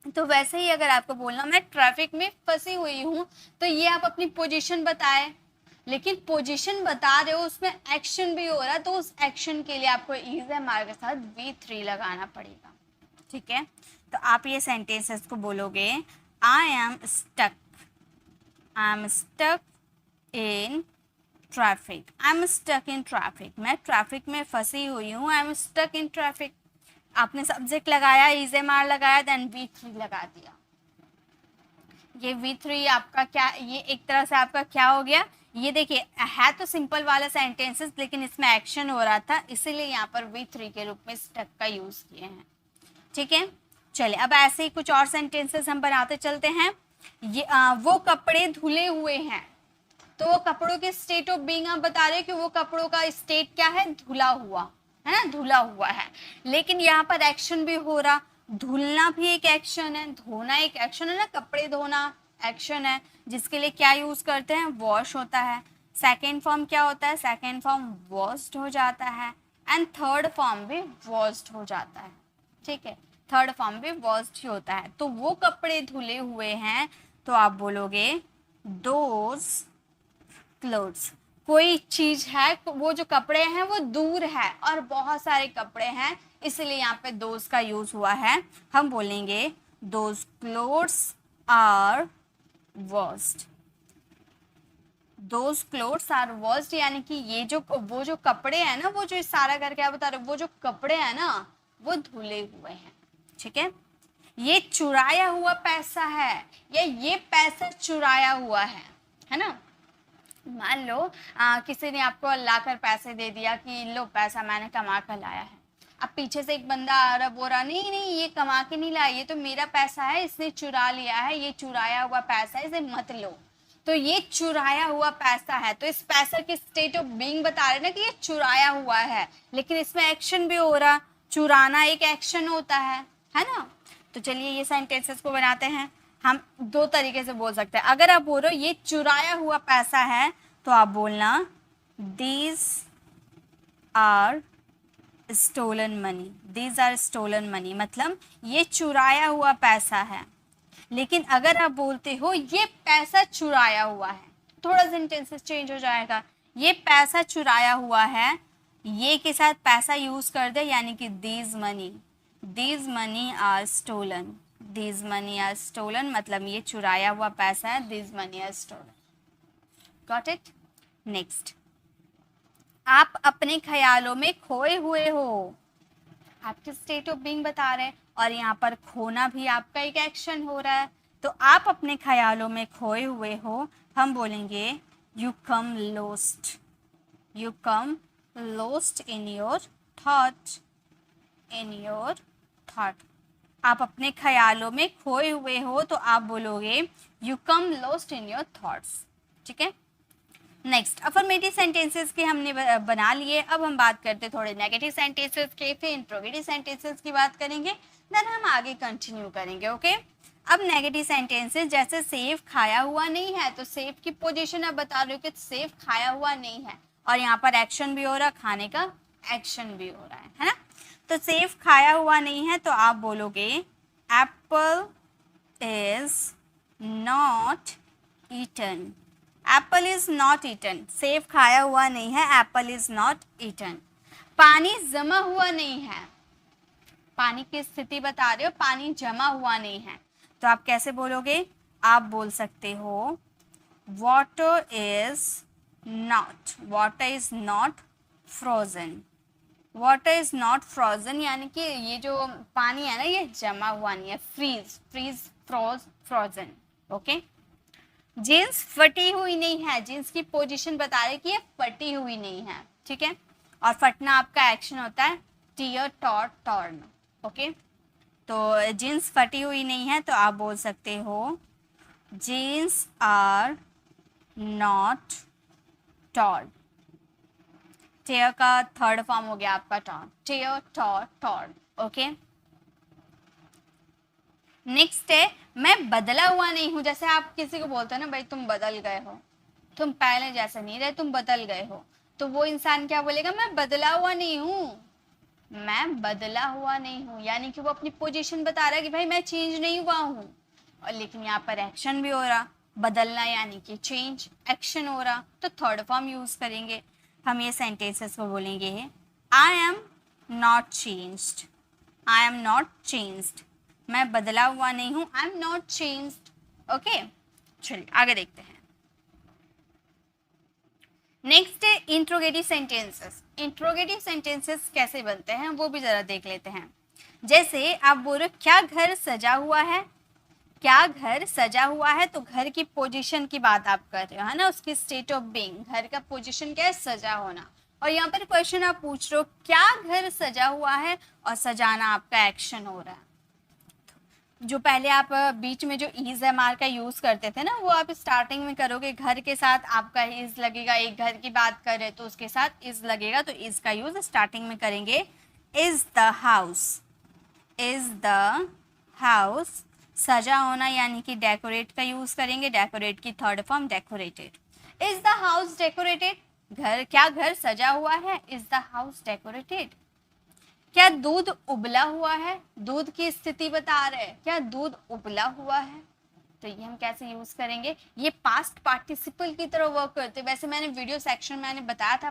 तो वैसे ही अगर आपको बोलना मैं ट्रैफिक में फंसी हुई हूँ, तो ये आप अपनी पोजीशन बताए, लेकिन पोजीशन बता रहे हो उसमें एक्शन भी हो रहा है, तो उस एक्शन के लिए आपको इज, एम आर के साथ V3 लगाना पड़ेगा। ठीक है, तो आप ये सेंटेंसेस को बोलोगे I am stuck in traffic, I am stuck in traffic, मैं ट्रैफिक में फंसी हुई हूँ, I am stuck in traffic. आपने सब्जेक्ट लगाया, इज, एम आर लगाया, देन V3 लगा दिया। ये V3 आपका क्या, ये एक तरह से आपका क्या हो गया, ये देखिए है तो सिंपल वाला सेंटेंसेस, लेकिन इसमें एक्शन हो रहा था, इसीलिए यहाँ पर V3 के रूप में स्टक का यूज किए हैं। ठीक है, चलिए अब ऐसे ही कुछ और सेंटेंसेस हम बनाते चलते हैं। ये वो कपड़े धुले हुए हैं, तो वो कपड़ों के स्टेट ऑफ बीइंग आप बता रहे हैं कि वो कपड़ों का स्टेट क्या है, धुला हुआ है ना, धुला हुआ है। लेकिन यहाँ पर एक्शन भी हो रहा, धुलना भी एक एक्शन है, धोना एक एक्शन है ना, कपड़े धोना एक्शन है, जिसके लिए क्या यूज करते हैं, वॉश होता है। सेकेंड फॉर्म क्या होता है, सेकेंड फॉर्म वॉश्ड हो जाता है, एंड थर्ड फॉर्म भी वॉश्ड हो जाता है। ठीक है, थर्ड फॉर्म भी वॉश्ड ही होता है। तो वो कपड़े धुले हुए हैं, तो आप बोलोगे दोज क्लोथ्स। कोई चीज है, वो जो कपड़े हैं वो दूर है और बहुत सारे कपड़े हैं, इसलिए यहाँ पे दोज का यूज हुआ है। हम बोलेंगे those clothes are washed, those clothes are washed, यानी कि ये जो वो जो कपड़े हैं ना, वो जो सारा करके आप बता रहे हो, वो जो कपड़े हैं ना वो धुले हुए हैं। ठीक है, ये चुराया हुआ पैसा है, या ये पैसा चुराया हुआ है ना। मान लो किसी ने आपको लाकर पैसे दे दिया कि लो पैसा मैंने कमा कर लाया है। अब पीछे से एक बंदा आ रहा, बोल रहा नहीं नहीं ये कमा के नहीं लाया, ये तो मेरा पैसा है, इसने चुरा लिया है, ये चुराया हुआ पैसा है, इसे मत लो। तो ये चुराया हुआ पैसा है, तो इस पैसा की स्टेट ऑफ बीइंग बता रहे ना कि ये चुराया हुआ है, लेकिन इसमें एक्शन भी हो रहा, चुराना एक एक्शन होता है ना। तो चलिए ये सेंटेंसेस को बनाते हैं। हम दो तरीके से बोल सकते हैं। अगर आप बोल रहे हो ये चुराया हुआ पैसा है, तो आप बोलना these are stolen money, these are stolen money, मतलब ये चुराया हुआ पैसा है। लेकिन अगर आप बोलते हो ये पैसा चुराया हुआ है, थोड़ा सेंटेंसेस चेंज हो जाएगा। ये पैसा चुराया हुआ है, ये के साथ पैसा यूज कर दे, यानी कि these money are stolen, these money are stolen, मतलब ये चुराया हुआ पैसा है, these money are stolen. Got it. Next, आप अपने ख्यालों में खोए हुए हो, आपके स्टेट ऑफ बीइंग बता रहे हैं, और यहाँ पर खोना भी आपका एक एक्शन हो रहा है। तो आप अपने ख्यालों में खोए हुए हो, हम बोलेंगे you come lost in your thought, आप अपने ख्यालों में खोए हुए हो, तो आप बोलोगे you come lost in your thoughts। ठीक है, नेक्स्ट अफर्मेटिव सेंटेंसेस के हमने बना लिए। अब हम बात करते हैं थोड़े नेगेटिव सेंटेंसेस के, फिर इंट्रोगेटिव सेंटेंसेस की बात करेंगे, देन हम आगे कंटिन्यू करेंगे। ओके अब नेगेटिव सेंटेंसेस, जैसे सेव खाया हुआ नहीं है, तो सेव की पोजीशन आप बता रहे हो कि सेव खाया हुआ नहीं है, और यहाँ पर एक्शन भी हो रहा, खाने का एक्शन भी हो रहा है ना। तो सेव खाया हुआ नहीं है तो आप बोलोगे apple is not eaten. Apple is not eaten, सेब खाया हुआ नहीं है, एप्पल इज नॉट ईटन। पानी जमा हुआ नहीं है, पानी की स्थिति बता रहे हो, पानी जमा हुआ नहीं है, तो आप कैसे बोलोगे? आप बोल सकते हो water is not frozen. Water is not frozen यानी कि ये जो पानी है ना, ये जमा हुआ नहीं है, फ्रोजन। ओके जींस फटी हुई नहीं है, जींस की पोजीशन बता रहे कि ये फटी हुई नहीं है, ठीक है। और फटना आपका एक्शन होता है टीयर, टॉर्न। ओके तो जींस फटी हुई नहीं है तो आप बोल सकते हो जींस आर नॉट टॉर्न। टेयर का थर्ड फॉर्म हो गया आपका टॉर्न, टेयर, टॉर्न। ओके नेक्स्ट है मैं बदला हुआ नहीं हूं। जैसे आप किसी को बोलते हो ना, भाई तुम बदल गए हो, तुम पहले जैसे नहीं रहे, तुम बदल गए हो, तो वो इंसान क्या बोलेगा? मैं बदला हुआ नहीं हूँ, मैं बदला हुआ नहीं हूँ, यानी कि वो अपनी पोजीशन बता रहा है कि भाई मैं चेंज नहीं हुआ हूँ। और लेकिन यहाँ पर एक्शन भी हो रहा, बदलना यानी कि चेंज, एक्शन हो रहा, तो थर्ड फॉर्म यूज करेंगे। हम ये सेंटेंसेस को बोलेंगे I am not changed, I am not changed, मैं बदला हुआ नहीं हूं, I am not changed. Okay चलिए आगे देखते हैं। नेक्स्ट है इंट्रोगेटिव सेंटेंसेस। इंट्रोगेटिव सेंटेंसेस कैसे बनते हैं वो भी जरा देख लेते हैं। जैसे आप बोल रहे क्या घर सजा हुआ है, क्या घर सजा हुआ है, तो घर की पोजीशन की बात आप कर रहे हो, है ना, उसकी स्टेट ऑफ बीइंग, घर का पोजीशन क्या है? सजा होना। और यहाँ पर क्वेश्चन आप पूछ रहे हो क्या घर सजा हुआ है, और सजाना आपका एक्शन हो रहा है। जो पहले आप बीच में जो इज एम आर का यूज करते थे ना, वो आप स्टार्टिंग में करोगे, घर के साथ आपका इज लगेगा, एक घर की बात कर रहे तो उसके साथ इज लगेगा, तो इज का यूज स्टार्टिंग में करेंगे। Is the house, is the house, सजा होना यानी कि डेकोरेट का यूज करेंगे, डेकोरेट की third form decorated. Is the house decorated, घर, क्या घर सजा हुआ है? Is the house decorated. क्या दूध उबला हुआ है, दूध की स्थिति बता रहे हैं, क्या दूध उबला हुआ है, तो ये हम कैसे यूज करेंगे? ये पास्ट पार्टिसिपल की तरह वर्क करते हैं। वैसे मैंने वीडियो सेक्शन में मैंने बताया था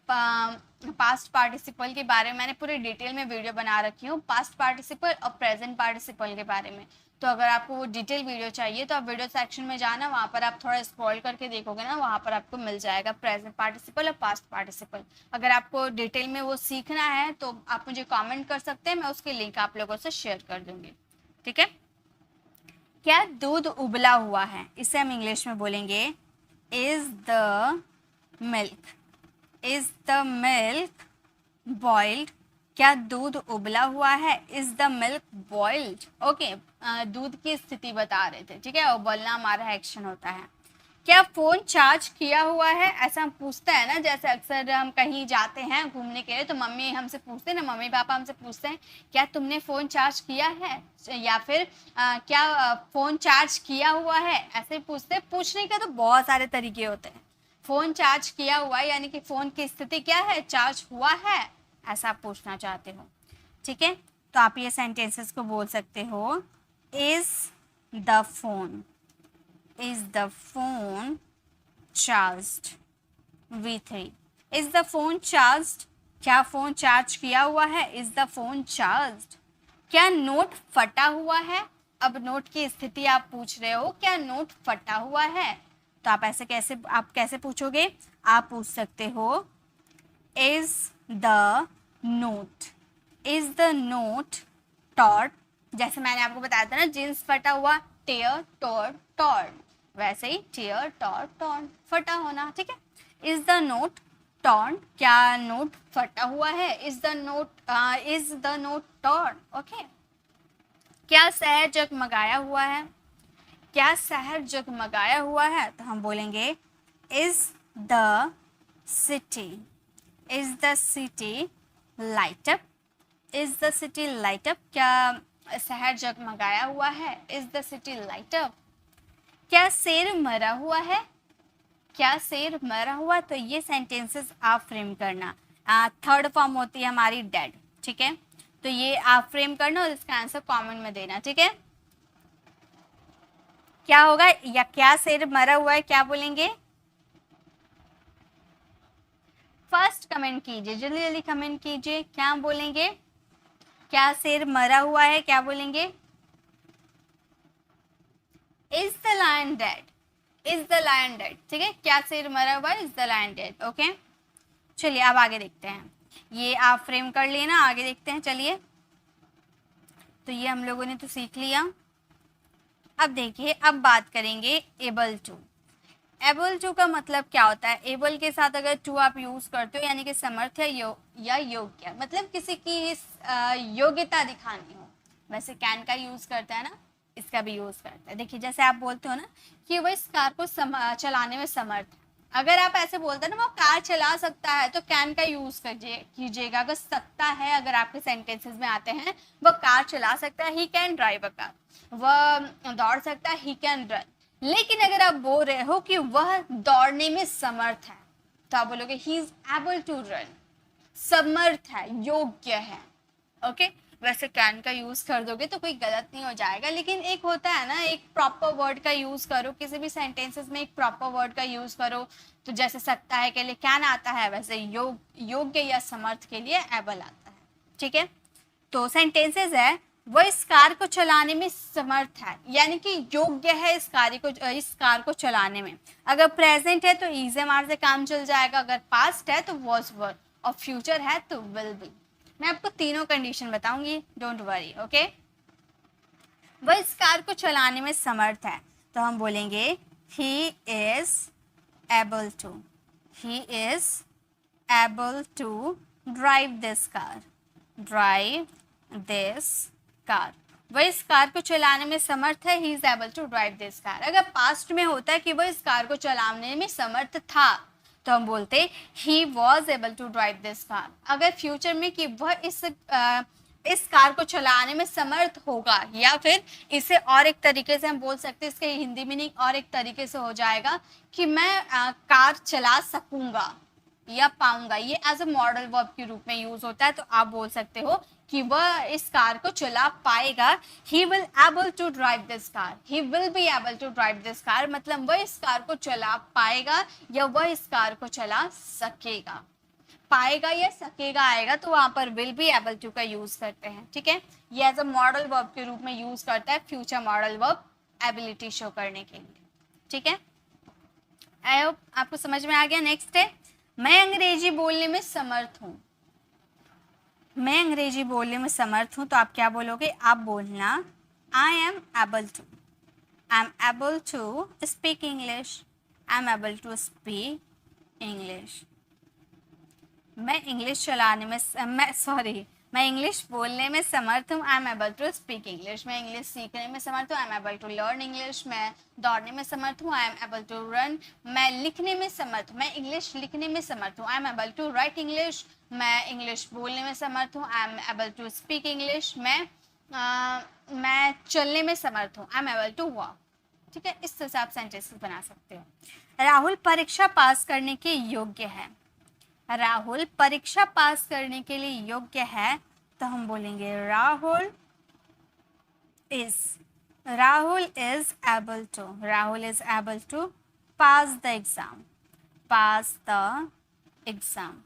पास्ट पार्टिसिपल के बारे में, मैंने पूरे डिटेल में वीडियो बना रखी हूँ पास्ट पार्टिसिपल और प्रेजेंट पार्टिसिपल के बारे में। तो अगर आपको वो डिटेल वीडियो चाहिए तो आप वीडियो सेक्शन में जाना, वहाँ पर आप थोड़ा स्क्रॉल करके देखोगे ना, वहाँ पर आपको मिल जाएगा प्रेजेंट पार्टिसिपल और पास्ट पार्टिसिपल। अगर आपको डिटेल में वो सीखना है तो आप मुझे कमेंट कर सकते हैं, मैं उसकी लिंक आप लोगों से शेयर कर दूंगी, ठीक है। क्या दूध उबला हुआ है, इसे हम इंग्लिश में बोलेंगे is the milk, is the milk boiled. क्या दूध उबला हुआ है? Is the milk boiled. Okay दूध की स्थिति बता रहे थे, ठीक है, उबलना हमारा एक्शन होता है। क्या फोन चार्ज किया हुआ है, ऐसा हम पूछते हैं ना, जैसे अक्सर हम कहीं जाते हैं घूमने के लिए तो मम्मी हमसे पूछते हैं ना, मम्मी पापा हमसे पूछते हैं क्या तुमने फोन चार्ज किया है, या फिर क्या फोन चार्ज किया हुआ है, ऐसे पूछते हैं। पूछने के तो बहुत सारे तरीके होते हैं। फोन चार्ज किया हुआ है यानी कि फोन की स्थिति क्या है? चार्ज हुआ है, ऐसा आप पूछना चाहते हो, ठीक है। तो आप ये सेंटेंसेस को बोल सकते हो is the phone, is the phone charged? V3 is the phone charged, क्या फोन चार्ज किया हुआ है? is the phone charged। क्या नोट फटा हुआ है? अब नोट की स्थिति आप पूछ रहे हो, क्या नोट फटा हुआ है, तो आप ऐसे कैसे पूछोगे? आप पूछ सकते हो is the note, is the note torn। जैसे मैंने आपको बताया था ना, जींस फटा हुआ, टेयर, टॉर्न, वैसे ही टेयर, टॉर्न, फटा होना, ठीक है। इज द नोट टॉर्न, क्या नोट फटा हुआ है? Is the note torn. Okay क्या शहर जगमगाया हुआ है? क्या शहर जगमगाया हुआ है, तो हम बोलेंगे is the city, is the city light up, is the city light up, क्या शहर जगमगाया हुआ है, is the city light up. क्या शेर मरा हुआ है, क्या शेर मरा हुआ, तो ये सेंटेंसेस आप फ्रेम करना। थर्ड फॉर्म होती है हमारी डेड, ठीक है, तो ये आप फ्रेम करना और इसका आंसर कमेंट में देना, ठीक है। क्या होगा, या क्या शेर मरा हुआ है, क्या बोलेंगे, फर्स्ट कमेंट कीजिए, जल्दी जल्दी कमेंट कीजिए, क्या बोलेंगे, क्या शेर मरा हुआ है, क्या बोलेंगे, is the lion dead, is the lion dead, ठीक है, क्या शेर मरा हुआ है, is the lion dead, okay. चलिए अब आगे देखते हैं, ये आप फ्रेम कर लिए ना, आगे देखते हैं, चलिए। तो ये हम लोगों ने तो सीख लिया। अब देखिए, अब बात करेंगे एबल टू। एबल टू का मतलब क्या होता है, एबल के साथ अगर टू आप यूज करते हो यानी कि समर्थ या योग्य, मतलब किसी की योग्यता दिखानी हो। वैसे कैन का यूज करता है ना, इसका भी यूज करता है। देखिए जैसे आप बोलते हो ना कि वो इस कार को चलाने में समर्थ है, अगर आप ऐसे बोलते हैं ना वो कार चला सकता है, तो कैन का यूज कीजिएगा। अगर सकता है, अगर आपके सेंटेंसेस में आते हैं वो कार चला सकता है, he can drive a car, वह दौड़ सकता है, ही कैन रन। लेकिन अगर आप बोल रहे हो कि वह दौड़ने में समर्थ है, तो आप बोलोगे he is able to run, समर्थ है, योग्य है, ओके। वैसे कैन का यूज कर दोगे तो कोई गलत नहीं हो जाएगा, लेकिन एक होता है ना, एक प्रॉपर वर्ड का यूज करो, किसी भी सेंटेंसेस में एक प्रॉपर वर्ड का यूज करो। तो जैसे सकता है के लिए कैन आता है, वैसे योग्य या समर्थ के लिए एबल आता है, ठीक है। तो सेंटेंसेस है, वह इस कार को चलाने में समर्थ है, यानी कि योग्य है इस कार को चलाने में। अगर प्रेजेंट है तो इज एम आर से काम चल जाएगा, अगर पास्ट है तो वॉज वर, और फ्यूचर है तो विल बी। मैं आपको तीनों कंडीशन बताऊंगी, डोंट वरी, ओके। वह इस कार को चलाने में समर्थ है, तो हम बोलेंगे he is able to, he is able to drive this car, drive this car. वह इस कार को चलाने में समर्थ है, he is able to drive this car. अगर पास्ट में होता है कि वह इस कार को चलाने में समर्थ था, तो हम बोलते he was able to drive this car. अगर फ्यूचर में कि वह इस कार को चलाने में समर्थ होगा, या फिर इसे और एक तरीके से हम बोल सकते हैं, इसके हिंदी मीनिंग और एक तरीके से हो जाएगा कि मैं कार चला सकूंगा या पाऊंगा, ये एज अ मॉडल वर्ब के रूप में यूज होता है। तो आप बोल सकते हो कि वह इस कार को चला पाएगा, he will able to drive this car, he will be able to drive this car, मतलब वह इस कार को चला पाएगा या वह इस कार को चला सकेगा। पाएगा या सकेगा आएगा तो वहां पर विल बी एबल टू का यूज करते हैं, ठीक है। ये एज अ मॉडल वर्ब के रूप में यूज करता है, future modal verb ability show करने के लिए, ठीक है। आई होप आपको समझ में आ गया। नेक्स्ट है, मैं अंग्रेजी बोलने में समर्थ हूँ। मैं अंग्रेजी बोलने में समर्थ हूँ, तो आप क्या बोलोगे, आप बोलना I am able to, I am able to speak English, I am able to speak English. मैं इंग्लिश चलाने में मैं इंग्लिश बोलने में समर्थ हूँ, I am able to speak English. मैं इंग्लिश सीखने में समर्थ हूँ, I am able to learn English. मैं दौड़ने में समर्थ हूँ, I am able to run. मैं लिखने में समर्थ हूँ, मैं इंग्लिश लिखने में समर्थ हूँ, I am able to write English. मैं इंग्लिश बोलने में समर्थ हूँ, I am able to speak English. मैं चलने में समर्थ हूँ, I am able to walk, ठीक है। इस तरह से आप सेंटेंसेस बना सकते हो। राहुल परीक्षा पास करने के योग्य है, राहुल परीक्षा पास करने के लिए योग्य है, तो हम बोलेंगे Rahul is able to pass the exam, pass the exam.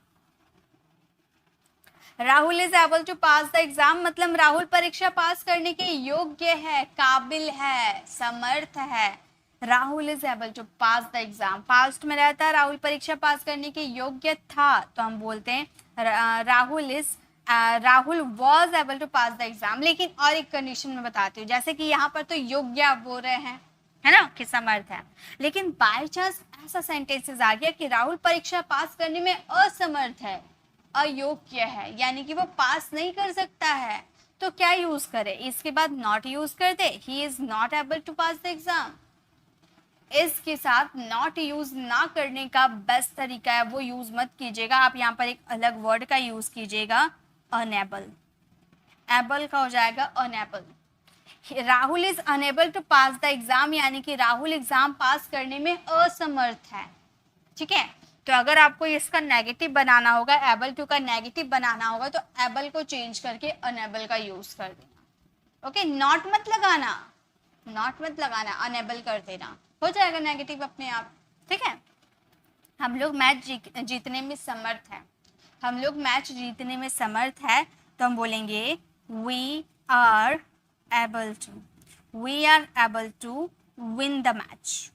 Rahul is able to pass the exam मतलब राहुल परीक्षा पास करने के योग्य है, काबिल है, समर्थ है। Rahul is able to pass the exam, past में रहता है राहुल परीक्षा पास करने के योग्य था, तो हम बोलते हैं Rahul was able to pass the exam. लेकिन और एक कंडीशन में बताती हूँ, जैसे कि यहाँ पर तो योग्य आप बोल रहे हैं, है ना, कि समर्थ है, लेकिन बाय चांस ऐसा सेंटेंसेस आ गया कि राहुल परीक्षा पास करने में असमर्थ है, अयोग्य है, यानी कि वो पास नहीं कर सकता है, तो क्या यूज करे, इसके बाद नॉट यूज कर दे, he is not able to pass the exam. इस के साथ नॉट यूज ना करने का बेस्ट तरीका है वो यूज मत कीजिएगा। आप यहाँ पर एक अलग वर्ड का यूज कीजिएगा, अनेबल। एबल का हो जाएगा unable. Rahul is unable to pass the exam, यानी कि राहुल एग्जाम पास करने में असमर्थ है। ठीक है, तो अगर आपको इसका नेगेटिव बनाना होगा, एबल टू का नेगेटिव बनाना होगा, तो एबल को चेंज करके अनेबल का यूज कर देना। ओके, नॉट मत लगाना, नॉट मत लगाना, अनेबल कर देना, हो जाएगा नेगेटिव अपने आप। ठीक है, हम लोग मैच जीतने में समर्थ है, हम लोग मैच जीतने में समर्थ है, तो हम बोलेंगे we are able to, we are able to win the match,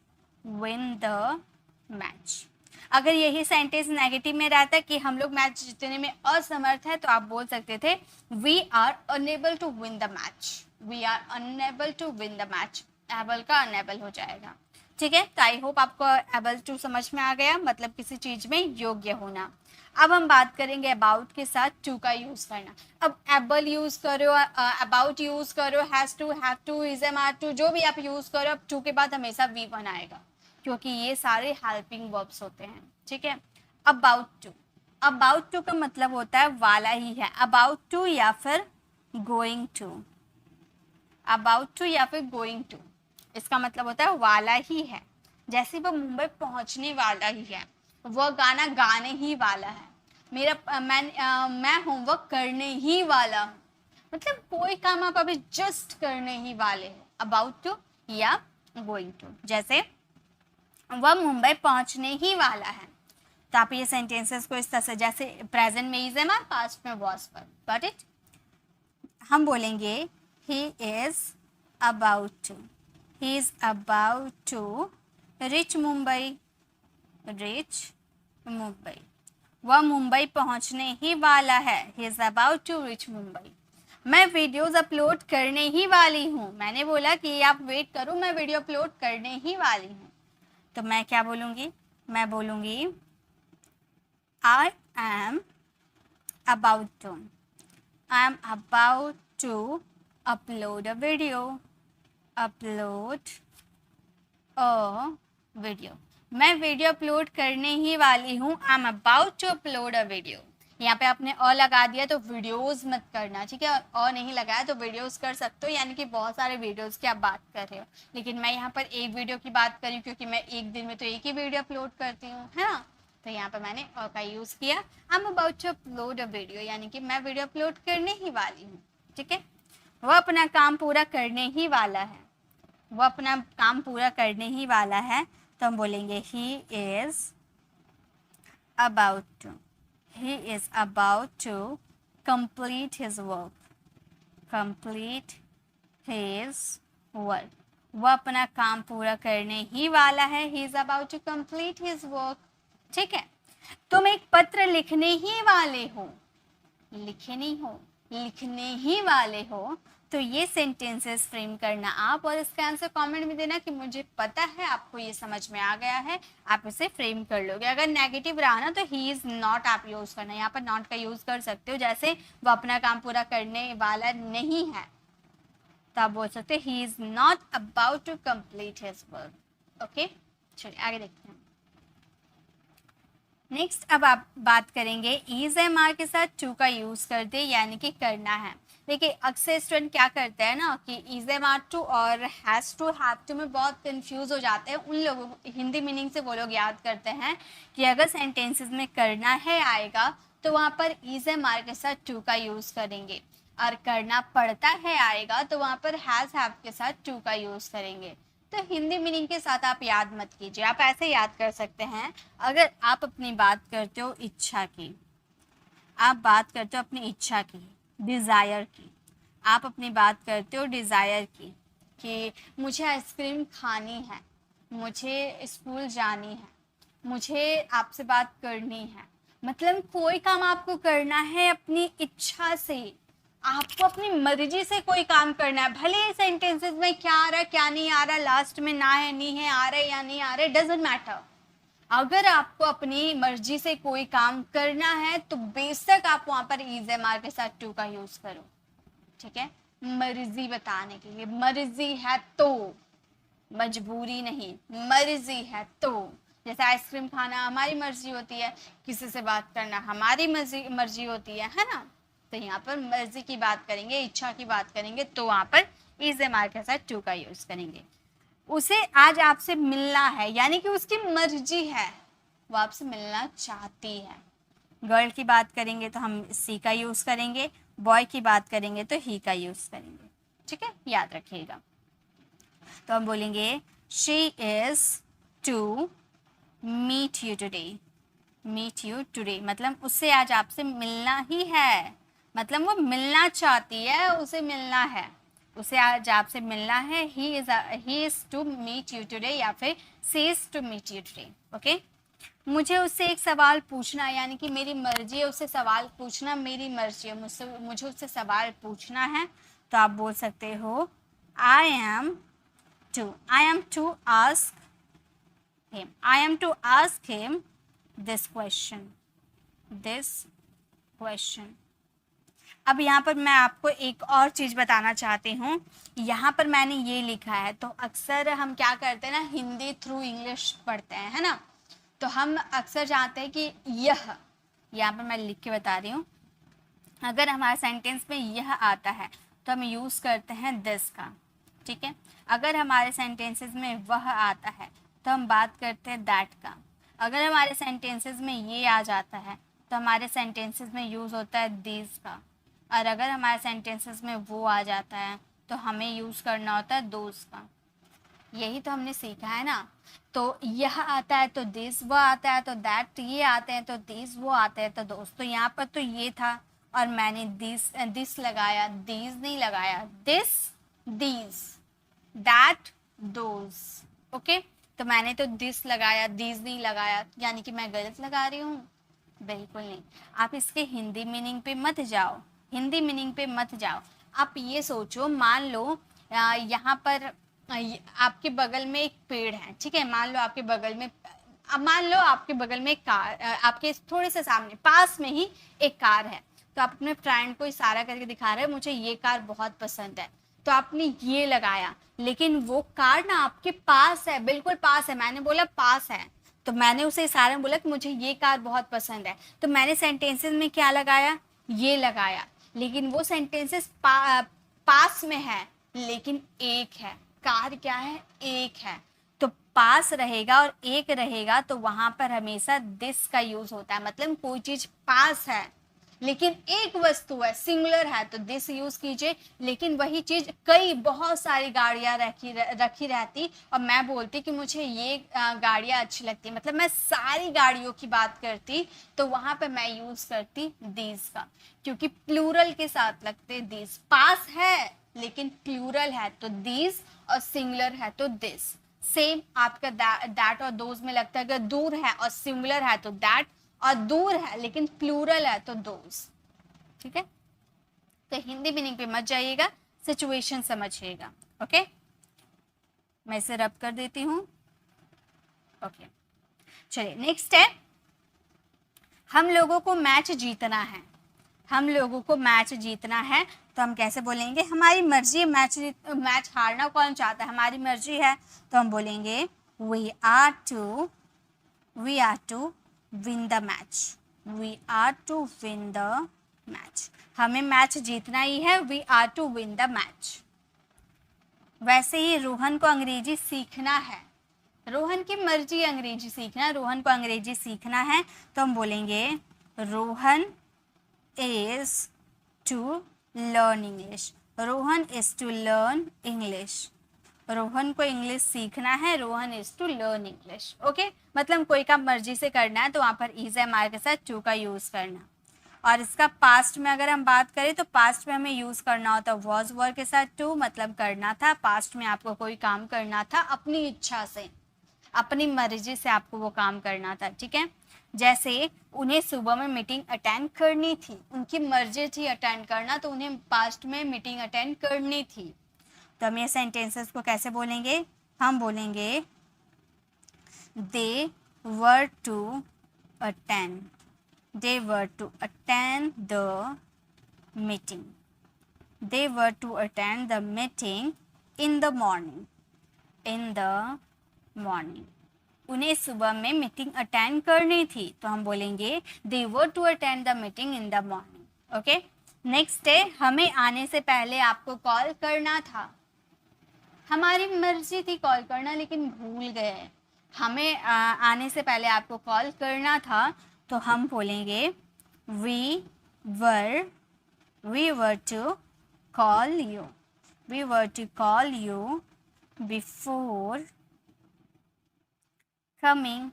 win the match. अगर यही सेंटेंस नेगेटिव में रहता कि हम लोग मैच जीतने में असमर्थ है, तो आप बोल सकते थे we are unable to win the match, we are unable to win the match, able का अनेबल हो जाएगा। ठीक है, तो आई होप आपको एबल टू समझ में आ गया, मतलब किसी चीज में योग्य होना। अब हम बात करेंगे अबाउट के साथ टू का यूज करना। अब एबल यूज करो, अबाउट यूज करो, has to, have to, is am are to, जो भी आप यूज करो, अब टू के बाद हमेशा वी वन आएगा, क्योंकि ये सारे हेल्पिंग वर्ब्स होते हैं। ठीक है, अबाउट टू, अबाउट टू का मतलब होता है वाला ही है, अबाउट टू या फिर गोइंग टू, अबाउट टू या फिर गोइंग टू, इसका मतलब होता है वाला ही है। जैसे वो मुंबई पहुंचने वाला ही है, वह गाना गाने ही वाला है, मैं होमवर्क करने ही वाला हूँ, मतलब कोई काम आप अभी जस्ट करने ही वाले हो, अबाउट टू या गोइंग टू। जैसे वह मुंबई पहुंचने ही वाला है, तो आप ये सेंटेंसेस को इस तरह से, जैसे प्रेजेंट में इज एम आर, पास्ट में वॉज पर, गॉट इट। हम बोलेंगे he is about to, he is about to reach Mumbai, reach Mumbai, वह मुंबई पहुंचने ही वाला है, he is about to reach Mumbai. मैं वीडियोस अपलोड करने ही वाली हूँ, मैंने बोला कि आप वेट करो, मैं वीडियो अपलोड करने ही वाली हूँ, तो मैं क्या बोलूँगी, मैं बोलूँगी I am about to, I am about to upload a video, upload a video, मैं वीडियो अपलोड करने ही वाली हूँ, I am about to upload a video. यहाँ पे आपने अ लगा दिया तो वीडियोस मत करना, ठीक है, अ नहीं लगाया तो वीडियोस कर सकते हो, यानी कि बहुत सारे वीडियोस की आप बात कर रहे हो, लेकिन मैं यहाँ पर एक वीडियो की बात करी, क्योंकि मैं एक दिन में तो एक ही वीडियो अपलोड करती हूँ, है ना, तो यहाँ पर मैंने अ का यूज़ किया, I am about to upload a video, यानी कि मैं वीडियो अपलोड करने ही वाली हूँ। ठीक है, वह अपना काम पूरा करने ही वाला है, वो अपना काम पूरा करने ही वाला है, तो हम बोलेंगे he is about to, he is about to complete his work, complete his work, वो अपना काम पूरा करने ही वाला है, he is about to complete his work. ठीक है, तुम एक पत्र लिखने ही वाले हो, लिखने ही वाले हो, तो ये सेंटेंसेस फ्रेम करना आप, और इसका आंसर कमेंट में देना कि मुझे पता है आपको ये समझ में आ गया है, आप इसे फ्रेम कर लोगे। अगर नेगेटिव रहा ना तो ही इज नॉट आप यूज करना, यहाँ पर नॉट का यूज कर सकते हो, जैसे वो अपना काम पूरा करने वाला नहीं है, तो आप बोल सकते he is not about to complete his work. Okay, चलिए आगे देखते हैं। नेक्स्ट अब आप बात करेंगे इज एम आर के साथ टू का यूज करते, यानी कि करना है। देखिए अक्सर स्टूडेंट क्या करते हैं ना कि इज एम आर टू और हैज टू, हैव टू में बहुत कंफ्यूज हो जाते हैं, उन लोगों को हिंदी मीनिंग से वो लोग याद करते हैं कि अगर सेंटेंसेस में करना है आएगा तो वहाँ पर इज एम आर के साथ टू का यूज करेंगे, और करना पड़ता है आएगा तो वहाँ पर हैज हैव के साथ टू का यूज करेंगे। तो हिंदी मीनिंग के साथ आप याद मत कीजिए, आप ऐसे याद कर सकते हैं। अगर आप अपनी बात करते हो इच्छा की, आप बात करते हो अपनी इच्छा की, डिज़ायर की, आप अपनी बात करते हो डिज़ायर की, कि मुझे आइसक्रीम खानी है, मुझे स्कूल जानी है, मुझे आपसे बात करनी है, मतलब कोई काम आपको करना है अपनी इच्छा से, आपको अपनी मर्जी से कोई काम करना है, भले सेंटेंसेस में क्या आ रहा है क्या नहीं आ रहा, लास्ट में ना है नहीं है, आ रहा है या नहीं आ रहा है, डजेंट मैटर। अगर आपको अपनी मर्जी से कोई काम करना है तो बेशक आप वहां पर इज एम आर के साथ टू का यूज करो। ठीक है, मर्जी बताने के लिए, मर्जी है तो, मजबूरी नहीं, मर्जी है तो। जैसे आइसक्रीम खाना हमारी मर्जी होती है, किसी से बात करना हमारी मर्जी होती है ना। तो यहाँ पर मर्जी की बात करेंगे, इच्छा की बात करेंगे, तो वहाँ पर इज ए मार्क के साथ टू का यूज करेंगे। उसे आज आपसे मिलना है, यानी कि उसकी मर्जी है, वो आपसे मिलना चाहती है। गर्ल की बात करेंगे तो हम सी का यूज करेंगे, बॉय की बात करेंगे तो ही का यूज करेंगे। ठीक है, याद रखिएगा। तो हम बोलेंगे she is to meet you today. Meet you today मतलब उससे आज आपसे मिलना ही है, मतलब वो मिलना चाहती है, उसे मिलना है, उसे आज आपसे मिलना है। He is to meet you today या फिर she is to meet you today. Okay, मुझे उससे एक सवाल पूछना, यानी कि मेरी मर्जी है उससे सवाल पूछना, मेरी मर्जी है मुझे उससे सवाल पूछना है। तो आप बोल सकते हो I am to ask him. I am to ask him this question. अब यहाँ पर मैं आपको एक और चीज़ बताना चाहती हूँ। यहाँ पर मैंने ये लिखा है, तो अक्सर हम क्या करते हैं ना, हिंदी थ्रू इंग्लिश पढ़ते हैं, है ना। तो हम अक्सर जानते हैं कि यह, यहाँ पर मैं लिख के बता रही हूँ, अगर हमारे सेंटेंस में यह आता है तो हम यूज़ करते हैं दिस का। ठीक है, अगर हमारे सेंटेंसेस में वह आता है तो हम बात करते हैं दैट का। अगर हमारे सेंटेंसेस में ये आ जाता है तो हमारे सेंटेंसेस में यूज़ होता है दिस का। और अगर हमारे सेंटेंसेस में वो आ जाता है तो हमें यूज़ करना होता है दोस का। यही तो हमने सीखा है ना। तो यह आता है तो दिस, वह आता है तो दैट, ये आते हैं तो दिस, वो आते हैं तो दोस। तो यहाँ पर तो ये था और मैंने दिस लगाया, दीज नहीं लगाया, this, these, that, those. Okay, तो मैंने तो दिस लगाया, दीज नहीं लगाया, यानी कि मैं गलत लगा रही हूँ? बिल्कुल नहीं। आप इसके हिंदी मीनिंग पे मत जाओ, हिंदी मीनिंग पे मत जाओ। आप ये सोचो, मान लो यहाँ पर आपके बगल में एक पेड़ है, ठीक है, मान लो आपके बगल में, अब मान लो आपके बगल में एक कार, आपके थोड़े से सामने पास में ही एक कार है। तो आप अपने फ्रेंड को इशारा करके दिखा रहे हैं मुझे ये कार बहुत पसंद है, तो आपने ये लगाया, लेकिन वो कार ना आपके पास है, बिल्कुल पास है, मैंने बोला पास है, तो मैंने उसे इशारे में बोला कि मुझे ये कार बहुत पसंद है, तो मैंने सेंटेंसेस में क्या लगाया, ये लगाया, लेकिन वो सेंटेंसेस पास में है, लेकिन एक है, कार क्या है, एक है, तो पास रहेगा और एक रहेगा तो वहां पर हमेशा दिस का यूज होता है। मतलब कोई चीज पास है लेकिन एक वस्तु है, सिंगुलर है, तो दिस यूज कीजिए। लेकिन वही चीज कई बहुत सारी गाड़ियां रखी रहती और मैं बोलती कि मुझे ये गाड़ियां अच्छी लगती, मतलब मैं सारी गाड़ियों की बात करती, तो वहां पे मैं यूज करती दिस का, क्योंकि प्लूरल के साथ लगते दिस। पास है लेकिन प्लूरल है तो दिस, और सिंगुलर है तो दिस। सेम आपका दैट और दोज में लगता है, अगर दूर है और सिंगुलर है तो दैट, और दूर है लेकिन प्लूरल है तो दोज। ठीक है, तो हिंदी मीनिंग पे मत जाइएगा, सिचुएशन समझिएगा। ओके, मैं इसे रब कर देती हूं। ओके, चलिए नेक्स्ट है, हम लोगों को मैच जीतना है। हम लोगों को मैच जीतना है तो हम कैसे बोलेंगे, हमारी मर्जी है, मैच हारना कौन चाहता है, हमारी मर्जी है, तो हम बोलेंगे we are to win the match. We are to win the match, हमें मैच जीतना ही है, we are to win the match. वैसे ही रोहन को अंग्रेजी सीखना है, रोहन की मर्जी है अंग्रेजी सीखना, रोहन को अंग्रेजी सीखना है, तो हम बोलेंगे Rohan is to learn English। Rohan is to learn English। Rohan को इंग्लिश सीखना है, Rohan is to learn English। Okay, मतलब कोई काम मर्जी से करना है तो वहाँ पर is MR के साथ to का यूज़ करना। और इसका पास्ट में अगर हम बात करें तो पास्ट में हमें यूज़ करना होता है was were के साथ to, मतलब करना था, पास्ट में आपको कोई काम करना था अपनी इच्छा से, अपनी मर्जी से आपको वो काम करना था। ठीक है, जैसे उन्हें सुबह में मीटिंग अटेंड करनी थी, उनकी मर्जी थी अटेंड करना, तो उन्हें पास्ट में मीटिंग अटेंड करनी थी। तो हम ये सेंटेंसेस को कैसे बोलेंगे, हम बोलेंगे they were to attend, they were to attend the meeting, they were to attend the meeting in the morning. In the morning. उन्हें सुबह में मीटिंग अटेंड करनी थी, तो हम बोलेंगे they were to attend the meeting in the morning. Okay, next है हमें आने से पहले आपको कॉल करना था। हमारी मर्जी थी कॉल करना लेकिन भूल गए। हमें आने से पहले आपको कॉल करना था, तो हम बोलेंगे we were to call you, we were to call you before coming.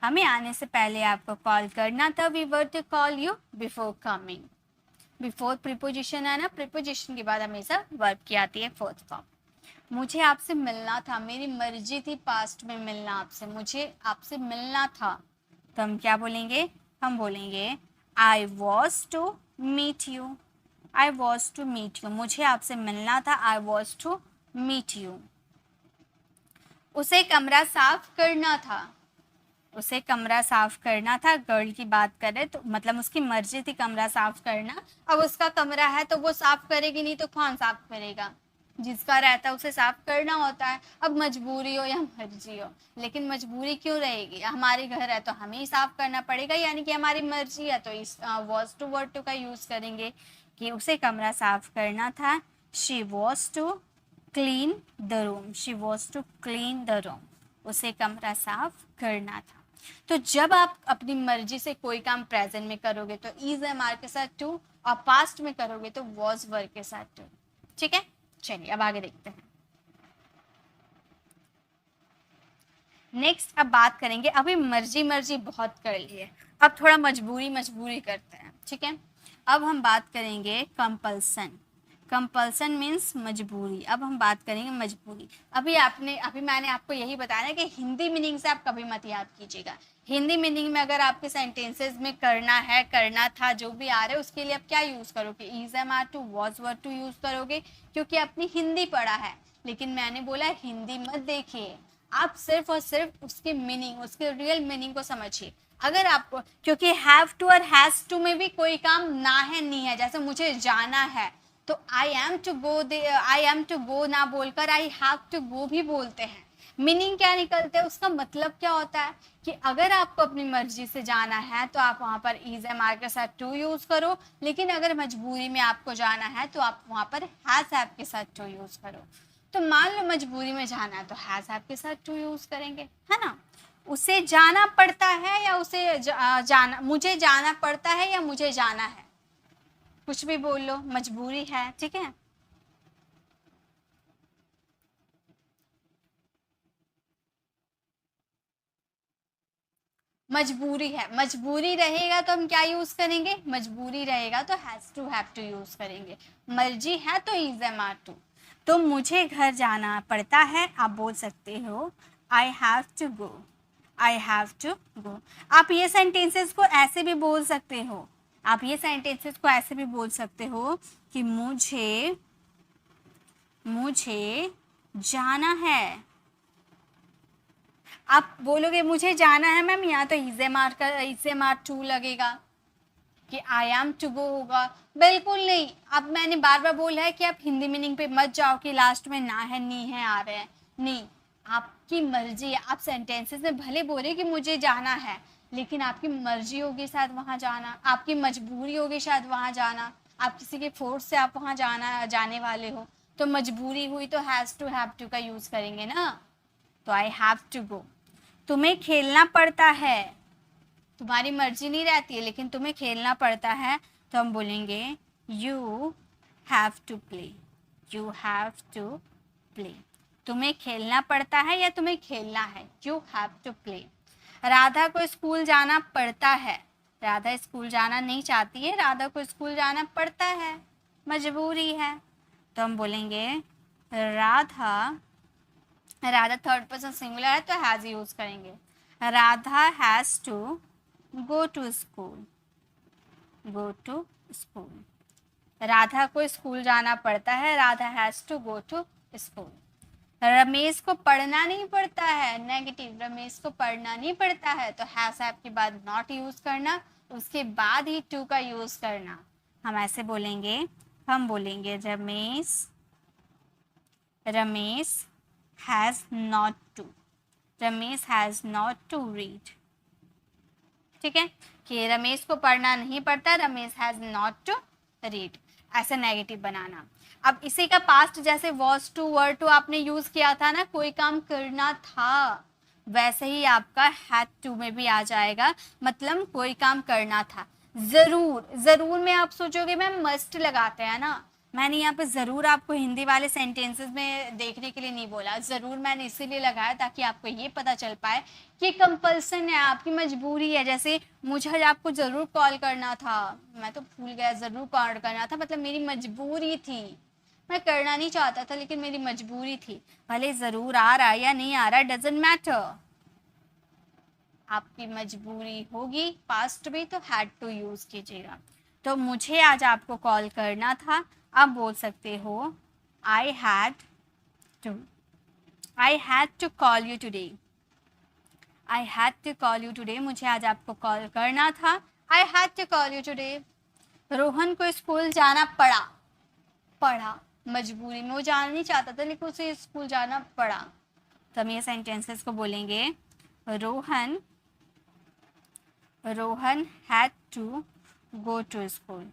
हमें आने से पहले आपको कॉल करना था, we were to call you before coming. Before preposition है ना, प्रीपोजिशन के बाद हमेशा वर्ब की आती है फोर्थ फॉर्म। मुझे आपसे मिलना था, मेरी मर्जी थी पास्ट में मिलना आपसे, मुझे आपसे मिलना था, तो हम क्या बोलेंगे? हम बोलेंगे I was to meet you, I was to meet you. मुझे आपसे मिलना था, I was to meet you. उसे कमरा साफ करना था, उसे कमरा साफ करना था। गर्ल की बात करें तो मतलब उसकी मर्जी थी कमरा साफ करना। अब उसका कमरा है तो वो साफ करेगी नहीं तो कौन साफ करेगा? जिसका रहता है उसे साफ करना होता है। अब मजबूरी हो या मर्जी हो, लेकिन मजबूरी क्यों रहेगी? हमारे घर है तो हमें ही साफ करना पड़ेगा, यानी कि हमारी मर्जी है, तो इस वॉज टू वर्ड टू का यूज करेंगे कि उसे कमरा साफ करना था। She was to clean the room, she was to clean the room. उसे कमरा साफ करना था। तो जब आप अपनी मर्जी से कोई काम प्रेजेंट में करोगे तो इज एम आर के साथ टू, और पास्ट में करोगे तो वॉज वर्ग के साथ टू। ठीक है, चलिए अब आगे देखते हैं। नेक्स्ट अब बात करेंगे, अभी मर्जी मर्जी बहुत कर लिए, अब थोड़ा मजबूरी मजबूरी करते हैं। ठीक है, अब हम बात करेंगे कंपल्सन। कंपल्सन मीन्स मजबूरी। अब हम बात करेंगे मजबूरी। अभी मैंने आपको यही बताया ना कि हिंदी मीनिंग से आप कभी मत याद कीजिएगा। हिंदी मीनिंग में अगर आपके सेंटेंसेस में करना है, करना था, जो भी आ रहे हैं उसके लिए आप क्या यूज करोगे? Is am are to, was were to use करोगे, क्योंकि अपनी हिंदी पढ़ा है। लेकिन मैंने बोला हिंदी मत देखिए, आप सिर्फ और सिर्फ उसकी मीनिंग, उसके रियल मीनिंग को समझिए। अगर आपको, क्योंकि हैव टू और हैज टू में भी कोई काम ना है नहीं है, जैसे मुझे जाना है तो I am to go, I am to go ना बोलकर आई हैव टू गो भी बोलते हैं। मीनिंग क्या निकलते हैं, उसका मतलब क्या होता है कि अगर आपको अपनी मर्जी से जाना है तो आप वहां पर इज एम आर के साथ टू यूज करो, लेकिन अगर मजबूरी में आपको जाना है तो आप वहां पर हैज हैव के साथ टू यूज करो। तो मान लो मजबूरी में जाना है तो हैज हैव के साथ टू यूज करेंगे, है ना। उसे जाना पड़ता है या उसे जाना, मुझे जाना पड़ता है या मुझे जाना है, कुछ भी बोल लो, मजबूरी है। ठीक है, मजबूरी है, मजबूरी रहेगा तो हम क्या यूज करेंगे? मजबूरी रहेगा तो has to have to use करेंगे। मर्जी है तो इज एम आर टू। तो मुझे घर जाना पड़ता है, आप बोल सकते हो I have to go, I have to go. आप ये सेंटेंसेस को ऐसे भी बोल सकते हो, आप ये सेंटेंसेस को ऐसे भी बोल सकते हो कि मुझे जाना है। आप बोलोगे मुझे जाना है मैम, यहाँ तो इज एम आर टू लगेगा कि आई एम टू गो होगा। बिल्कुल नहीं, अब मैंने बार बार बोला है कि आप हिंदी मीनिंग पे मत जाओ कि लास्ट में ना है नी है आ रहे हैं। नहीं, आपकी मर्जी है। आप सेंटेंसेस में भले बोले कि मुझे जाना है, लेकिन आपकी मर्जी होगी शायद वहाँ जाना, आपकी मजबूरी होगी शायद वहाँ जाना, आप किसी के फोर्स से आप वहाँ जाने वाले हो, तो मजबूरी हुई तो हैज टू हैव टू का यूज करेंगे ना। तो आई हैव टू गो। तुम्हें खेलना पड़ता है, तुम्हारी मर्जी नहीं रहती है लेकिन तुम्हें खेलना पड़ता है, तो हम बोलेंगे you have to play, you have to play. तुम्हें खेलना पड़ता है या तुम्हें खेलना है, you have to play. Radha को स्कूल जाना पड़ता है, राधा स्कूल जाना नहीं चाहती है, राधा को स्कूल जाना पड़ता है, मजबूरी है, तो हम बोलेंगे Radha, Radha third person singular है तो हैज यूज करेंगे। Radha has to go to school, go to school. Radha को स्कूल जाना पड़ता है, Radha has to go to school. Ramesh को पढ़ना नहीं पड़ता है, नेगेटिव, रमेश को पढ़ना नहीं पड़ता है, तो हैज हैव के बाद नॉट यूज करना, उसके बाद ही टू का यूज करना। हम ऐसे बोलेंगे, हम बोलेंगे Ramesh has not to, Ramesh has not to read. ठीक है, कि रमेश को पढ़ना नहीं पड़ता, Ramesh has not to read, ऐसा नेगेटिव बनाना। अब इसी का पास्ट जैसे वॉज टू वर टू आपने यूज किया था ना, कोई काम करना था, वैसे ही आपका हैड टू में भी आ जाएगा, मतलब कोई काम करना था। जरूर, जरूर में आप सोचोगे मैम मस्ट लगाते हैं ना, मैंने यहाँ पे ज़रूर आपको हिंदी वाले सेंटेंसेस में देखने के लिए नहीं बोला, ज़रूर मैंने इसीलिए लगाया ताकि आपको ये पता चल पाए कि कंपल्सन है, आपकी मजबूरी है। जैसे मुझे आपको ज़रूर कॉल करना था, मैं तो भूल गया, ज़रूर कॉल करना था मतलब मेरी मजबूरी थी, मैं करना नहीं चाहता था लेकिन मेरी मजबूरी थी। भले ज़रूर आ रहा या नहीं आ रहा डजेंट मैटर, आपकी मजबूरी होगी पास्ट में तो हैड टू यूज़ कीजिएगा। तो मुझे आज आपको कॉल करना था, आप बोल सकते हो I had to call you today, I had to call you today, मुझे आज आपको कॉल करना था, I had to call you today. Rohan को स्कूल जाना पड़ा मजबूरी में, वो जाना नहीं चाहता था लेकिन उसे स्कूल जाना पड़ा। तो हम ये सेंटेंसेस को बोलेंगे, Rohan had to go to school,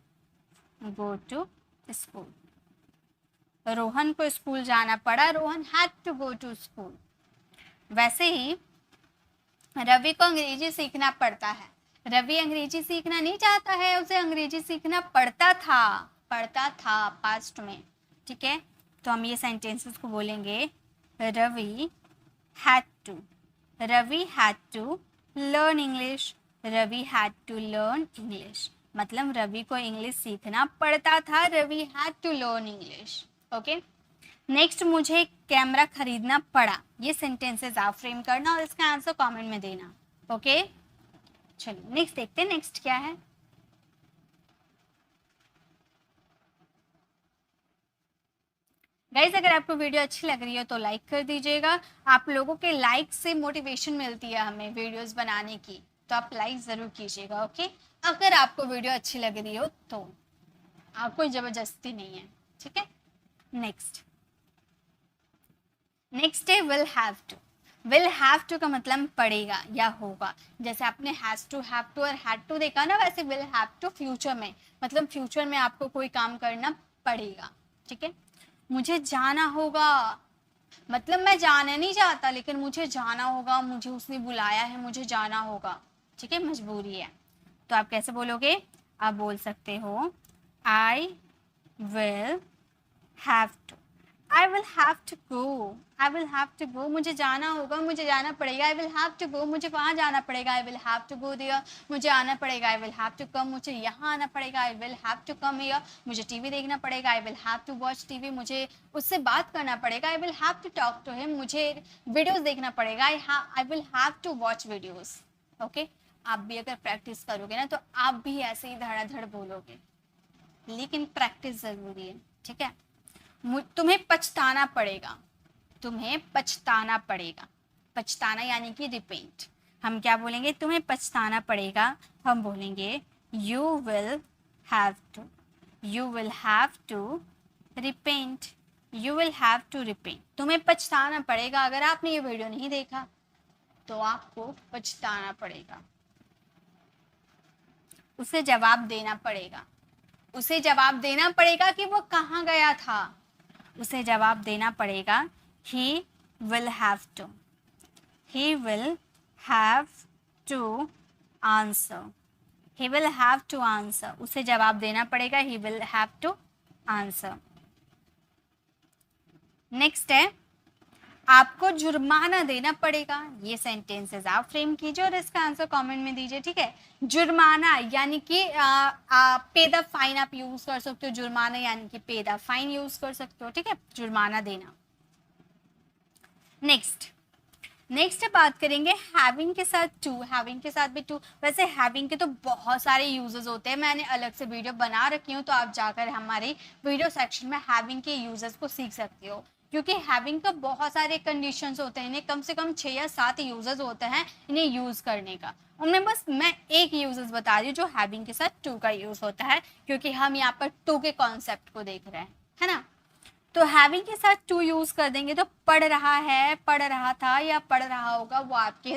Rohan को स्कूल जाना पड़ा, Rohan had to go to school. वैसे ही रवि को अंग्रेजी सीखना पड़ता है, रवि अंग्रेजी सीखना नहीं चाहता है, उसे अंग्रेजी सीखना पड़ता था पास्ट में। ठीक है, तो हम ये सेंटेंसेस को बोलेंगे, Ravi had to learn English, Ravi had to learn English, मतलब रवि को इंग्लिश सीखना पड़ता था, Ravi had to learn English. Okay, next मुझे कैमरा खरीदना पड़ा, ये सेंटेंसेस आप फ्रेम करना और इसका आंसर कमेंट में देना। ओके, चलिए नेक्स्ट देखते हैं, नेक्स्ट क्या है। गाइज अगर आपको वीडियो अच्छी लग रही है तो लाइक कर दीजिएगा, आप लोगों के लाइक से मोटिवेशन मिलती है हमें वीडियोस बनाने की, तो आप लाइक ज़रूर कीजिएगा। ओके, अगर आपको वीडियो अच्छी लग रही हो तो, आप कोई ज़बरदस्ती नहीं है। ठीक है, नेक्स्ट है विल हैव टू का मतलब पड़ेगा या होगा, जैसे आपने हैज़ टू, हैव टू और हैड टू देखा ना, वैसे विल हैव टू फ्यूचर में, मतलब फ्यूचर में आपको कोई काम करना पड़ेगा। ठीक है, मुझे जाना होगा, मतलब मैं जाना नहीं चाहता लेकिन मुझे जाना होगा, मुझे उसने बुलाया है, मुझे जाना होगा। ठीक है, मजबूरी है। तो आप कैसे बोलोगे, आप बोल सकते हो I will have to, I will have to go, मुझे जाना होगा, मुझे जाना पड़ेगा, I will have to go, मुझे वहाँ जाना पड़ेगा, I will have to go there, मुझे आना पड़ेगा, I will have to come, मुझे यहाँ आना पड़ेगा, I will have to come here, मुझे टीवी देखना पड़ेगा, I will have to watch TV, मुझे उससे बात करना पड़ेगा, I will have to talk to him, मुझे वीडियोस देखना पड़ेगा, I will have to watch videos। Okay, आप भी अगर प्रैक्टिस करोगे ना तो आप भी ऐसे ही धड़ाधड़ बोलोगे, लेकिन प्रैक्टिस ज़रूरी है। ठीक है, तुम्हें पछताना पड़ेगा, पछताना यानी कि रिपेंट। हम क्या बोलेंगे, तुम्हें पछताना पड़ेगा, हम बोलेंगे you will have to repent, तुम्हें पछताना पड़ेगा। अगर आपने ये वीडियो नहीं देखा तो आपको पछताना पड़ेगा, उसे जवाब देना पड़ेगा कि वो कहाँ गया था, उसे जवाब देना पड़ेगा। he will have to answer, उसे जवाब देना पड़ेगा, he will have to answer। Next है, आपको जुर्माना देना पड़ेगा, ये सेंटेंसेस आप फ्रेम कीजिए और इसका आंसर कमेंट में दीजिए। ठीक है, जुर्माना यानी कि पे द फाइन आप यूज कर सकते हो, जुर्माना यानी कि पे द फाइन यूज कर सकते हो। ठीक है, जुर्माना देना। नेक्स्ट बात करेंगे हैविंग के साथ भी टू। वैसे हैविंग के तो बहुत सारे यूजेस होते हैं, मैंने अलग से वीडियो बना रखी हूँ, तो आप जाकर हमारे वीडियो सेक्शन में हैविंग के यूजेस को सीख सकते हो, क्योंकि हैविंग का बहुत सारे कंडीशंस होते हैं, इन्हें कम से कम 6 या 7 यूजेस होते हैं इन्हें यूज करने का। उनमें बस मैं एक यूजेस बता रही हूँ जो हैविंग के साथ टू का यूज होता है, क्योंकि हम यहाँ पर टू के कॉन्सेप्ट को देख रहे हैं, है ना। तो हैविंग के साथ टू यूज कर देंगे तो पढ़ रहा है, पढ़ रहा था या पढ़ रहा होगा, वो आपके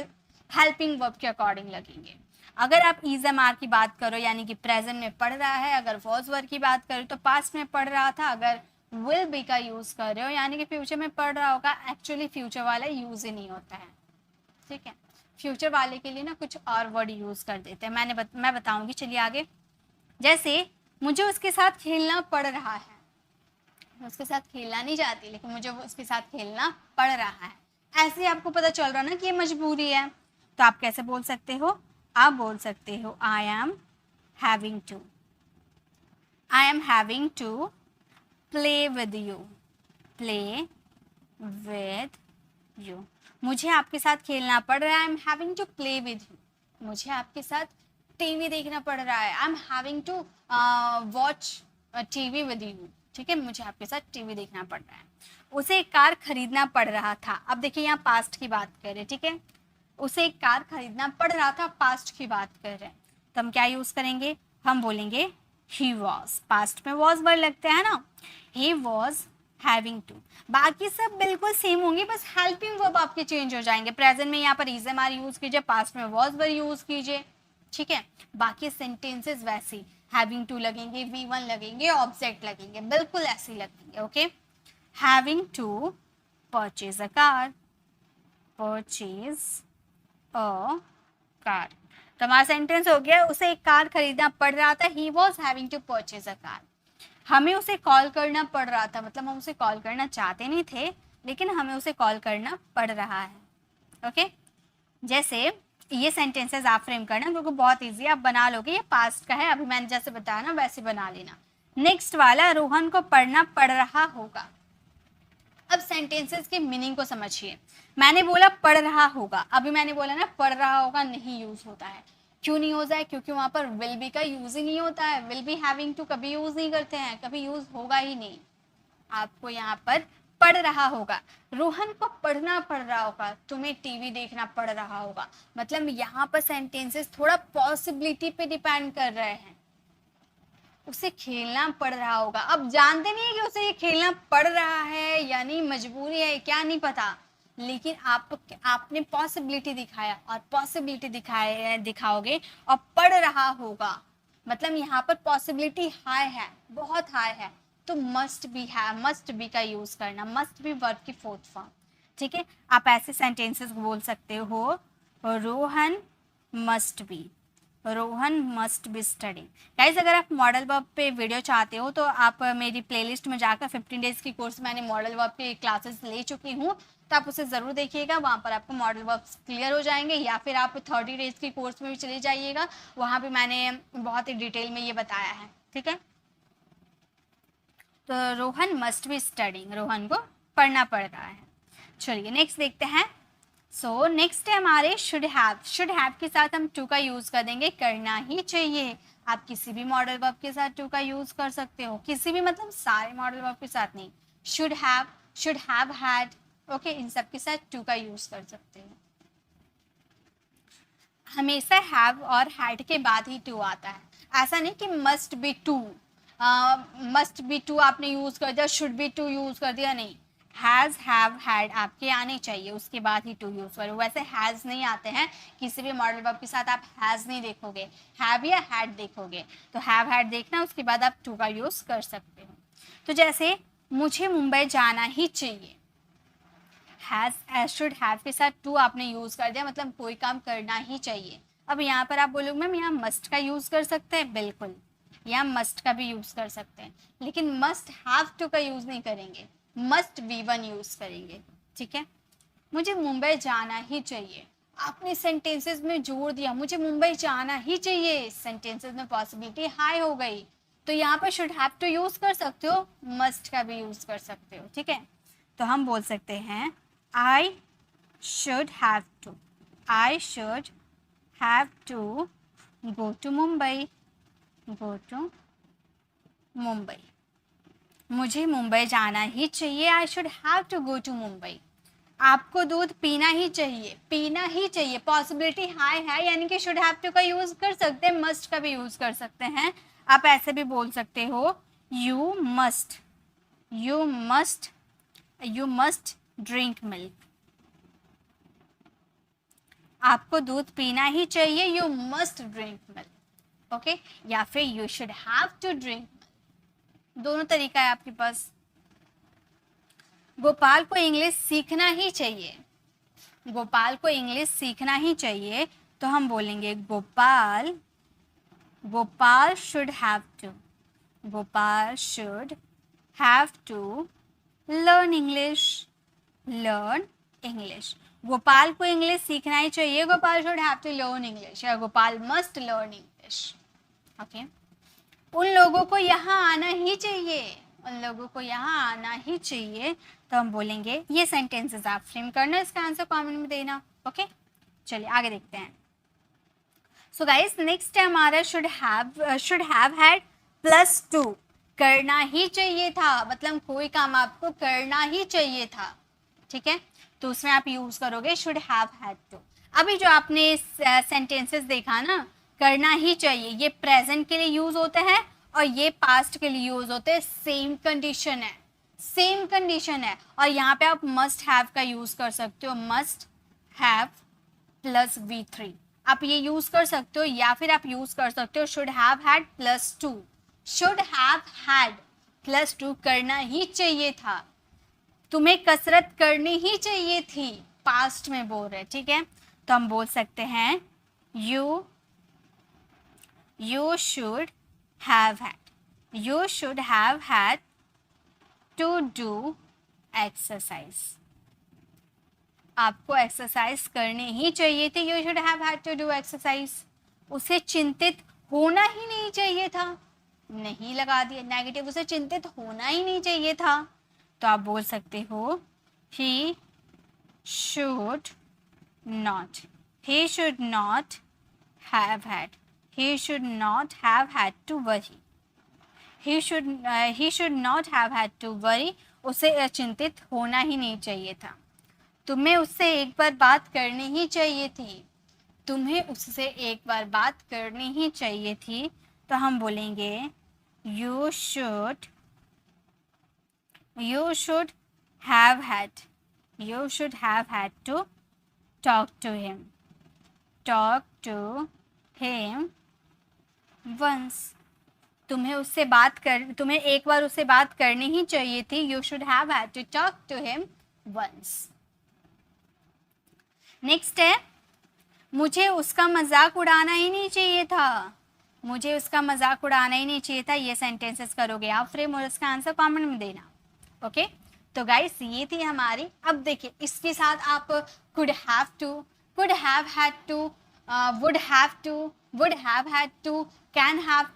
हेल्पिंग वर्ब के अकॉर्डिंग लगेंगे। अगर आप इज एम आर की बात करो यानी कि प्रेजेंट में पढ़ रहा है, अगर वॉज वर्ब की बात करो तो पास्ट में पढ़ रहा था, अगर विल बी का यूज कर रहे हो यानी कि फ्यूचर में पढ़ रहा होगा, एक्चुअली फ्यूचर वाला यूज ही नहीं होता है, ठीक है। फ्यूचर वाले के लिए ना कुछ और वर्ड यूज कर देते हैं, मैं बताऊंगी, चलिए आगे। जैसे मुझे उसके साथ खेलना पड़ रहा है, उसके साथ खेलना नहीं चाहती लेकिन मुझे उसके साथ खेलना पड़ रहा है, ऐसे ही आपको पता चल रहा ना कि ये मजबूरी है। तो आप कैसे बोल सकते हो, आप बोल सकते हो I am having to, I am having to play with you, play with you, मुझे आपके साथ खेलना पड़ रहा है, I am having to play with you, मुझे आपके साथ टीवी देखना पड़ रहा है, I am having to watch TV with you, ठीक है, मुझे आपके साथ टीवी देखना पड़ रहा है। उसे एक कार खरीदना पड़ रहा था, अब देखिए यहाँ पास्ट की बात कर रहे हैं, ठीक है, उसे एक कार खरीदना पड़ रहा था, पास्ट की बात कर रहे हैं, तो हम क्या यूज करेंगे, हम बोलेंगे ही वॉज, पास्ट में वॉज वर्ड लगता है ना, ही वॉज हैविंग टू। बाकी सब बिल्कुल सेम होंगे, बस हेल्पिंग वर्ब आपके चेंज हो जाएंगे। प्रेजेंट में यहाँ पर इज एम आर यूज कीजिए, पास्ट में वॉज वर्ड यूज कीजिए, ठीक है। बाकी सेंटेंसेस वैसे हैविंग टू लगेंगे, V1 लगेंगे, ऑब्जेक्ट लगेंगे, बिल्कुल ऐसे ही लगेंगे, okay. Having to purchase a car, purchase a car, तो हमारा सेंटेंस हो गया उसे एक कार खरीदना पड़ रहा था, he was having to purchase a car. हमें उसे कॉल करना पड़ रहा था, मतलब हम उसे कॉल करना चाहते नहीं थे लेकिन हमें उसे कॉल करना पड़ रहा है, ओके। जैसे ये सेंटेंसेस आप फ्रेम करना क्योंकि बहुत इजी है, आप बना लोगे, ये पास्ट का है, अभी मैंने जैसे बताया ना वैसे बना लेना। नेक्स्ट वाला, रोहन को पढ़ना पड़ रहा होगा। अब सेंटेंसेस के मीनिंग को समझिए, मैंने बोला पढ़ रहा होगा, अभी मैंने बोला ना पढ़ रहा होगा नहीं यूज होता है, क्यों नहीं होता है, क्योंकि वहां पर विल बी का यूज ही नहीं होता है, विल बी हैविंग टू कभी यूज नहीं करते हैं, कभी यूज होगा ही नहीं। आपको यहाँ पर पढ़ रहा होगा, रोहन को पढ़ना पड़ रहा होगा, तुम्हें टीवी देखना पड़ रहा होगा, मतलब यहाँ पर सेंटेंसेस थोड़ा पॉसिबिलिटी पे डिपेंड कर रहे हैं। उसे खेलना पड़ रहा होगा, अब जानते नहीं है कि उसे ये खेलना पड़ रहा है यानी मजबूरी है क्या नहीं पता, लेकिन आपने पॉसिबिलिटी दिखाया और पॉसिबिलिटी दिखाओगे और पढ़ रहा होगा, मतलब यहाँ पर पॉसिबिलिटी हाई है, बहुत हाई है, तो मस्ट बी है, मस्ट बी का यूज करना, मस्ट बी वर्ब की फोर्थ फॉर्म, ठीक है। आप ऐसे सेंटेंसेस बोल सकते हो, Rohan must be, Rohan must be studying. Guys अगर आप मॉडल वर्ब पे वीडियो चाहते हो तो आप मेरी प्लेलिस्ट में जाकर 15 डेज की कोर्स मैंने मॉडल वर्ब की क्लासेस ले चुकी हूँ, तो आप उसे ज़रूर देखिएगा, वहाँ पर आपको मॉडल वर्ब्स क्लियर हो जाएंगे, या फिर आप 30 डेज की कोर्स में भी चले जाइएगा, वहाँ भी मैंने बहुत ही डिटेल में ये बताया है, ठीक है। तो Rohan must be studying, Rohan को पढ़ना पड़ रहा है। चलिए नेक्स्ट देखते हैं। सो नेक्स्ट है हमारे शुड हैव, शुड हैव के साथ हम टू का यूज कर देंगे, करना ही चाहिए। आप किसी भी मॉडल वर्ब के साथ टू का यूज कर सकते हो, किसी भी मतलब सारे मॉडल वर्ब के साथ नहीं, शुड हैव हैड, ओके, इन सब के साथ टू का यूज कर सकते हो। हमेशा हैव और हैड के बाद ही टू आता है, ऐसा नहीं कि must be to, must be to आपने यूज कर दिया, शुड बी टू यूज कर दिया, नहीं, हैज हैव हैड आपके आने चाहिए, उसके बाद ही टू यूज करो। वैसे हैज नहीं आते हैं, किसी भी मॉडल वर्ब के साथ आप हैज नहीं देखोगे, हैव या हैड देखोगे, तो हैव हैड देखना, उसके बाद आप टू का यूज कर सकते हो। तो जैसे मुझे मुंबई जाना ही चाहिए, हैज शुड हैव के साथ टू आपने यूज कर दिया, मतलब कोई काम करना ही चाहिए। अब यहाँ पर आप बोलोगे मैम यहाँ मस्ट का यूज कर सकते हैं, बिल्कुल यहाँ मस्ट का भी यूज कर सकते हैं, लेकिन मस्ट हैव टू का यूज नहीं करेंगे, मस्ट V1 यूज करेंगे, ठीक है। मुझे मुंबई जाना ही चाहिए, आपने सेंटेंसेस में जोड़ दिया मुझे मुंबई जाना ही चाहिए, सेंटेंसेस में पॉसिबिलिटी हाई हो गई, तो यहाँ पर शुड हैव टू यूज कर सकते हो, मस्ट का भी यूज कर सकते हो, ठीक है। तो हम बोल सकते हैं I should have to, I should have to go to Mumbai, go to Mumbai, मुझे मुंबई जाना ही चाहिए, I should have to go to Mumbai. आपको दूध पीना ही चाहिए, पीना ही चाहिए, पॉसिबिलिटी हाई है यानी कि शुड हैव टू का यूज कर सकते हैं, मस्ट का भी यूज कर सकते हैं। आप ऐसे भी बोल सकते हो you must you must drink milk, आपको दूध पीना ही चाहिए, you must drink milk, okay. या फिर you should have to drink, दोनों तरीका है आपके पास। गोपाल को इंग्लिश सीखना ही चाहिए, गोपाल को इंग्लिश सीखना ही चाहिए, तो हम बोलेंगे Gopal should have to, Gopal should have to learn English, Gopal को इंग्लिश सीखना ही चाहिए, Gopal should have to learn English, या Gopal must learn English, okay. उन लोगों को यहाँ आना ही चाहिए, उन लोगों को यहाँ आना ही चाहिए, तो हम बोलेंगे, ये सेंटेंसेस आप फ्रेम करना, इसका आंसर कमेंट में देना, ओके। चलिए आगे देखते हैं। सो गाइस नेक्स्ट है हमारा शुड हैव हैड +2, करना ही चाहिए था, मतलब कोई काम आपको करना ही चाहिए था, ठीक है, तो उसमें आप यूज करोगे शुड हैव हैड टू। अभी जो आपने सेंटेंसेस देखा ना, करना ही चाहिए, ये प्रेजेंट के लिए यूज होते हैं और ये पास्ट के लिए यूज होते हैं, सेम कंडीशन है, और यहाँ पे आप मस्ट हैव का यूज कर सकते हो, मस्ट हैव +V3 आप ये यूज कर सकते हो, या फिर आप यूज कर सकते हो should have had +2, should have had +2 करना ही चाहिए था, तुम्हें कसरत करनी ही चाहिए थी, पास्ट में बोल रहे, ठीक है, तो हम बोल सकते हैं you should have had to do exercise, आपको एक्सरसाइज करनी ही चाहिए थी, you should have had to do exercise, उसे चिंतित होना ही नहीं चाहिए था, नहीं लगा दिया नेगेटिव, उसे चिंतित होना ही नहीं चाहिए था, तो आप बोल सकते हो he should not have had to worry, he should not have had to worry, उसे चिंतित होना ही नहीं चाहिए था, तुम्हें उससे एक बार बात करनी ही चाहिए थी, तुम्हें उससे एक बार बात करनी ही चाहिए थी, तो हम बोलेंगे you should have had to talk to him once, तुम्हें एक बार उससे बात करनी ही चाहिए थी, you should have had to talk to him once। Next है मुझे उसका मजाक उड़ाना ही नहीं चाहिए था, मुझे उसका मजाक उड़ाना ही नहीं चाहिए था, ये सेंटेंसेस करोगे आप फ्रेम और इसका आंसर कमेंट में देना, ओके। तो गाइस ये थी हमारी, अब देखिए इसके साथ आप could have to, could have had to, would have to, would have had to, can have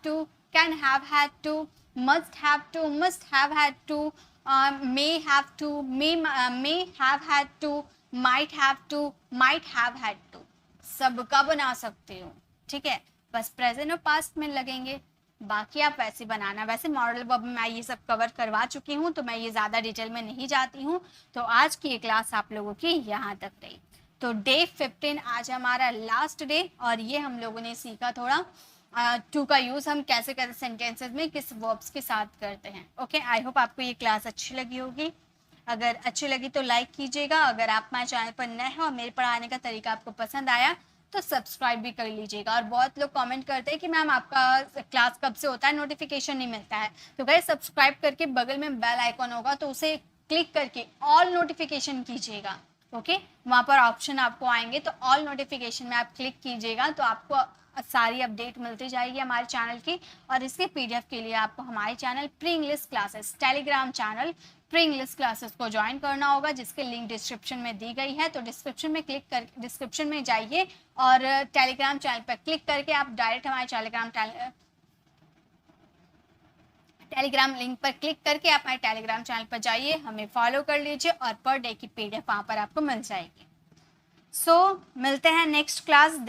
had to, must have had to, may have have had to, might have had to, सबका बना सकते हो, ठीक है, बस प्रेजेंट और पास्ट में लगेंगे, बाकी आप वैसे बनाना। वैसे मॉडल वर्ब में मैं ये सब कवर करवा चुकी हूँ, तो मैं ये ज़्यादा डिटेल में नहीं जाती हूँ। तो आज की ये क्लास आप लोगों की यहाँ तक रही। तो डे 15 आज हमारा लास्ट डे, और ये हम लोगों ने सीखा थोड़ा टू का यूज़ हम कैसे कैसे सेंटेंसेस में किस वर्ब्स के साथ करते हैं। ओके, आई होप आपको ये क्लास अच्छी लगी होगी। अगर अच्छी लगी तो लाइक कीजिएगा। अगर आप हमारे चैनल पर नए हो और मेरे पढ़ाने का तरीका आपको पसंद आया तो सब्सक्राइब भी कर लीजिएगा। और बहुत लोग कमेंट करते हैं कि मैम आपका क्लास कब से होता है, नोटिफिकेशन नहीं मिलता है। तो गाइस सब्सक्राइब करके बगल में बेल आइकॉन होगा तो उसे क्लिक करके ऑल नोटिफिकेशन कीजिएगा। ओके, वहाँ पर ऑप्शन आपको आएंगे तो ऑल नोटिफिकेशन में आप क्लिक कीजिएगा तो आपको सारी अपडेट मिलती जाएगी हमारे चैनल की। और इसके पीडीएफ के लिए आपको हमारे channel pre English classes Telegram channel pre English classes को ज्वाइन करना होगा, जिसके लिंक डिस्क्रिप्शन में दी गई है। तो डिस्क्रिप्शन में जाइए और टेलीग्राम चैनल पर क्लिक करके आप डायरेक्ट हमारे टेलीग्राम लिंक पर क्लिक करके आप हमारे टेलीग्राम चैनल पर जाइए, हमें फॉलो कर लीजिए और पर डे की पीडीएफ वहाँ पर आपको मिल जाएगी। सो मिलते हैं नेक्स्ट क्लास।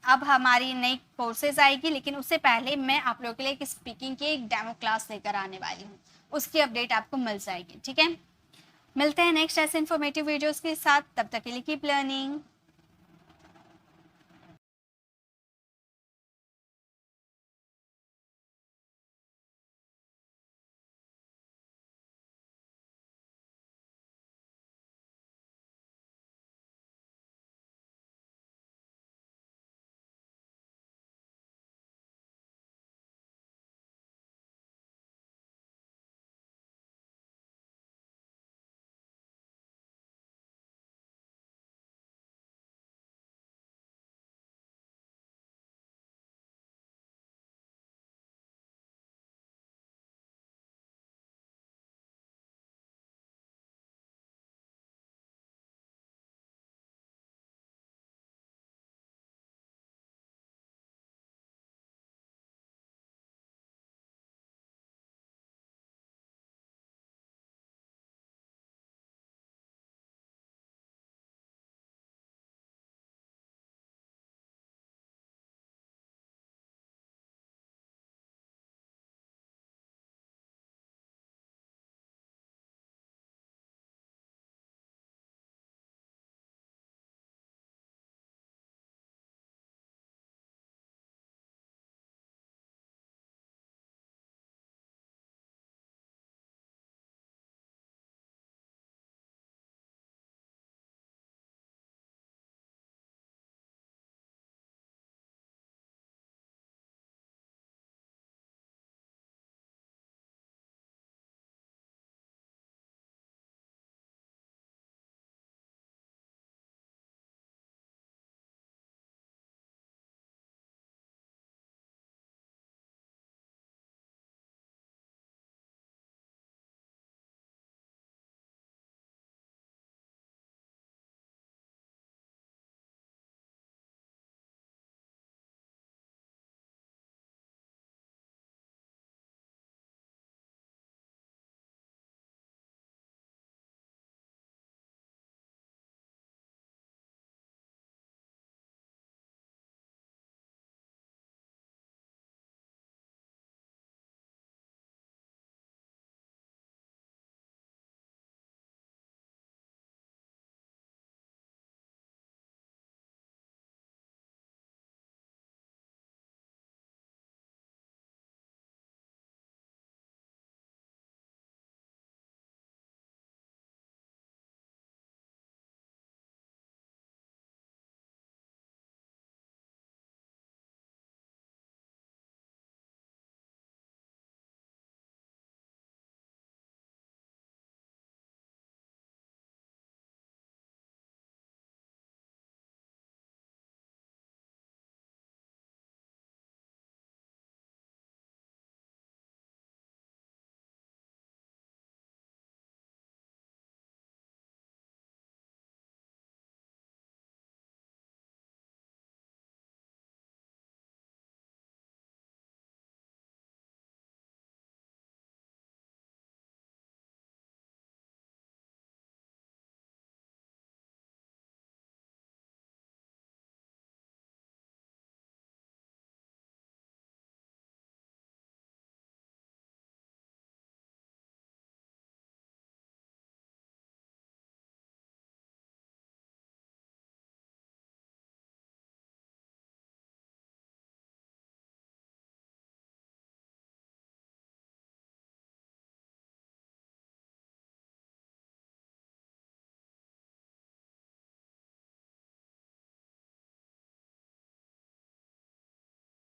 अब हमारी नई कोर्सेज आएगी, लेकिन उससे पहले मैं आप लोगों के लिए एक स्पीकिंग की एक डेमो क्लास लेकर आने वाली हूँ, उसकी अपडेट आपको मिल जाएगी। ठीक है, मिलते हैं नेक्स्ट ऐसे इन्फॉर्मेटिव वीडियोस के साथ। तब तक के लिए कीप लर्निंग।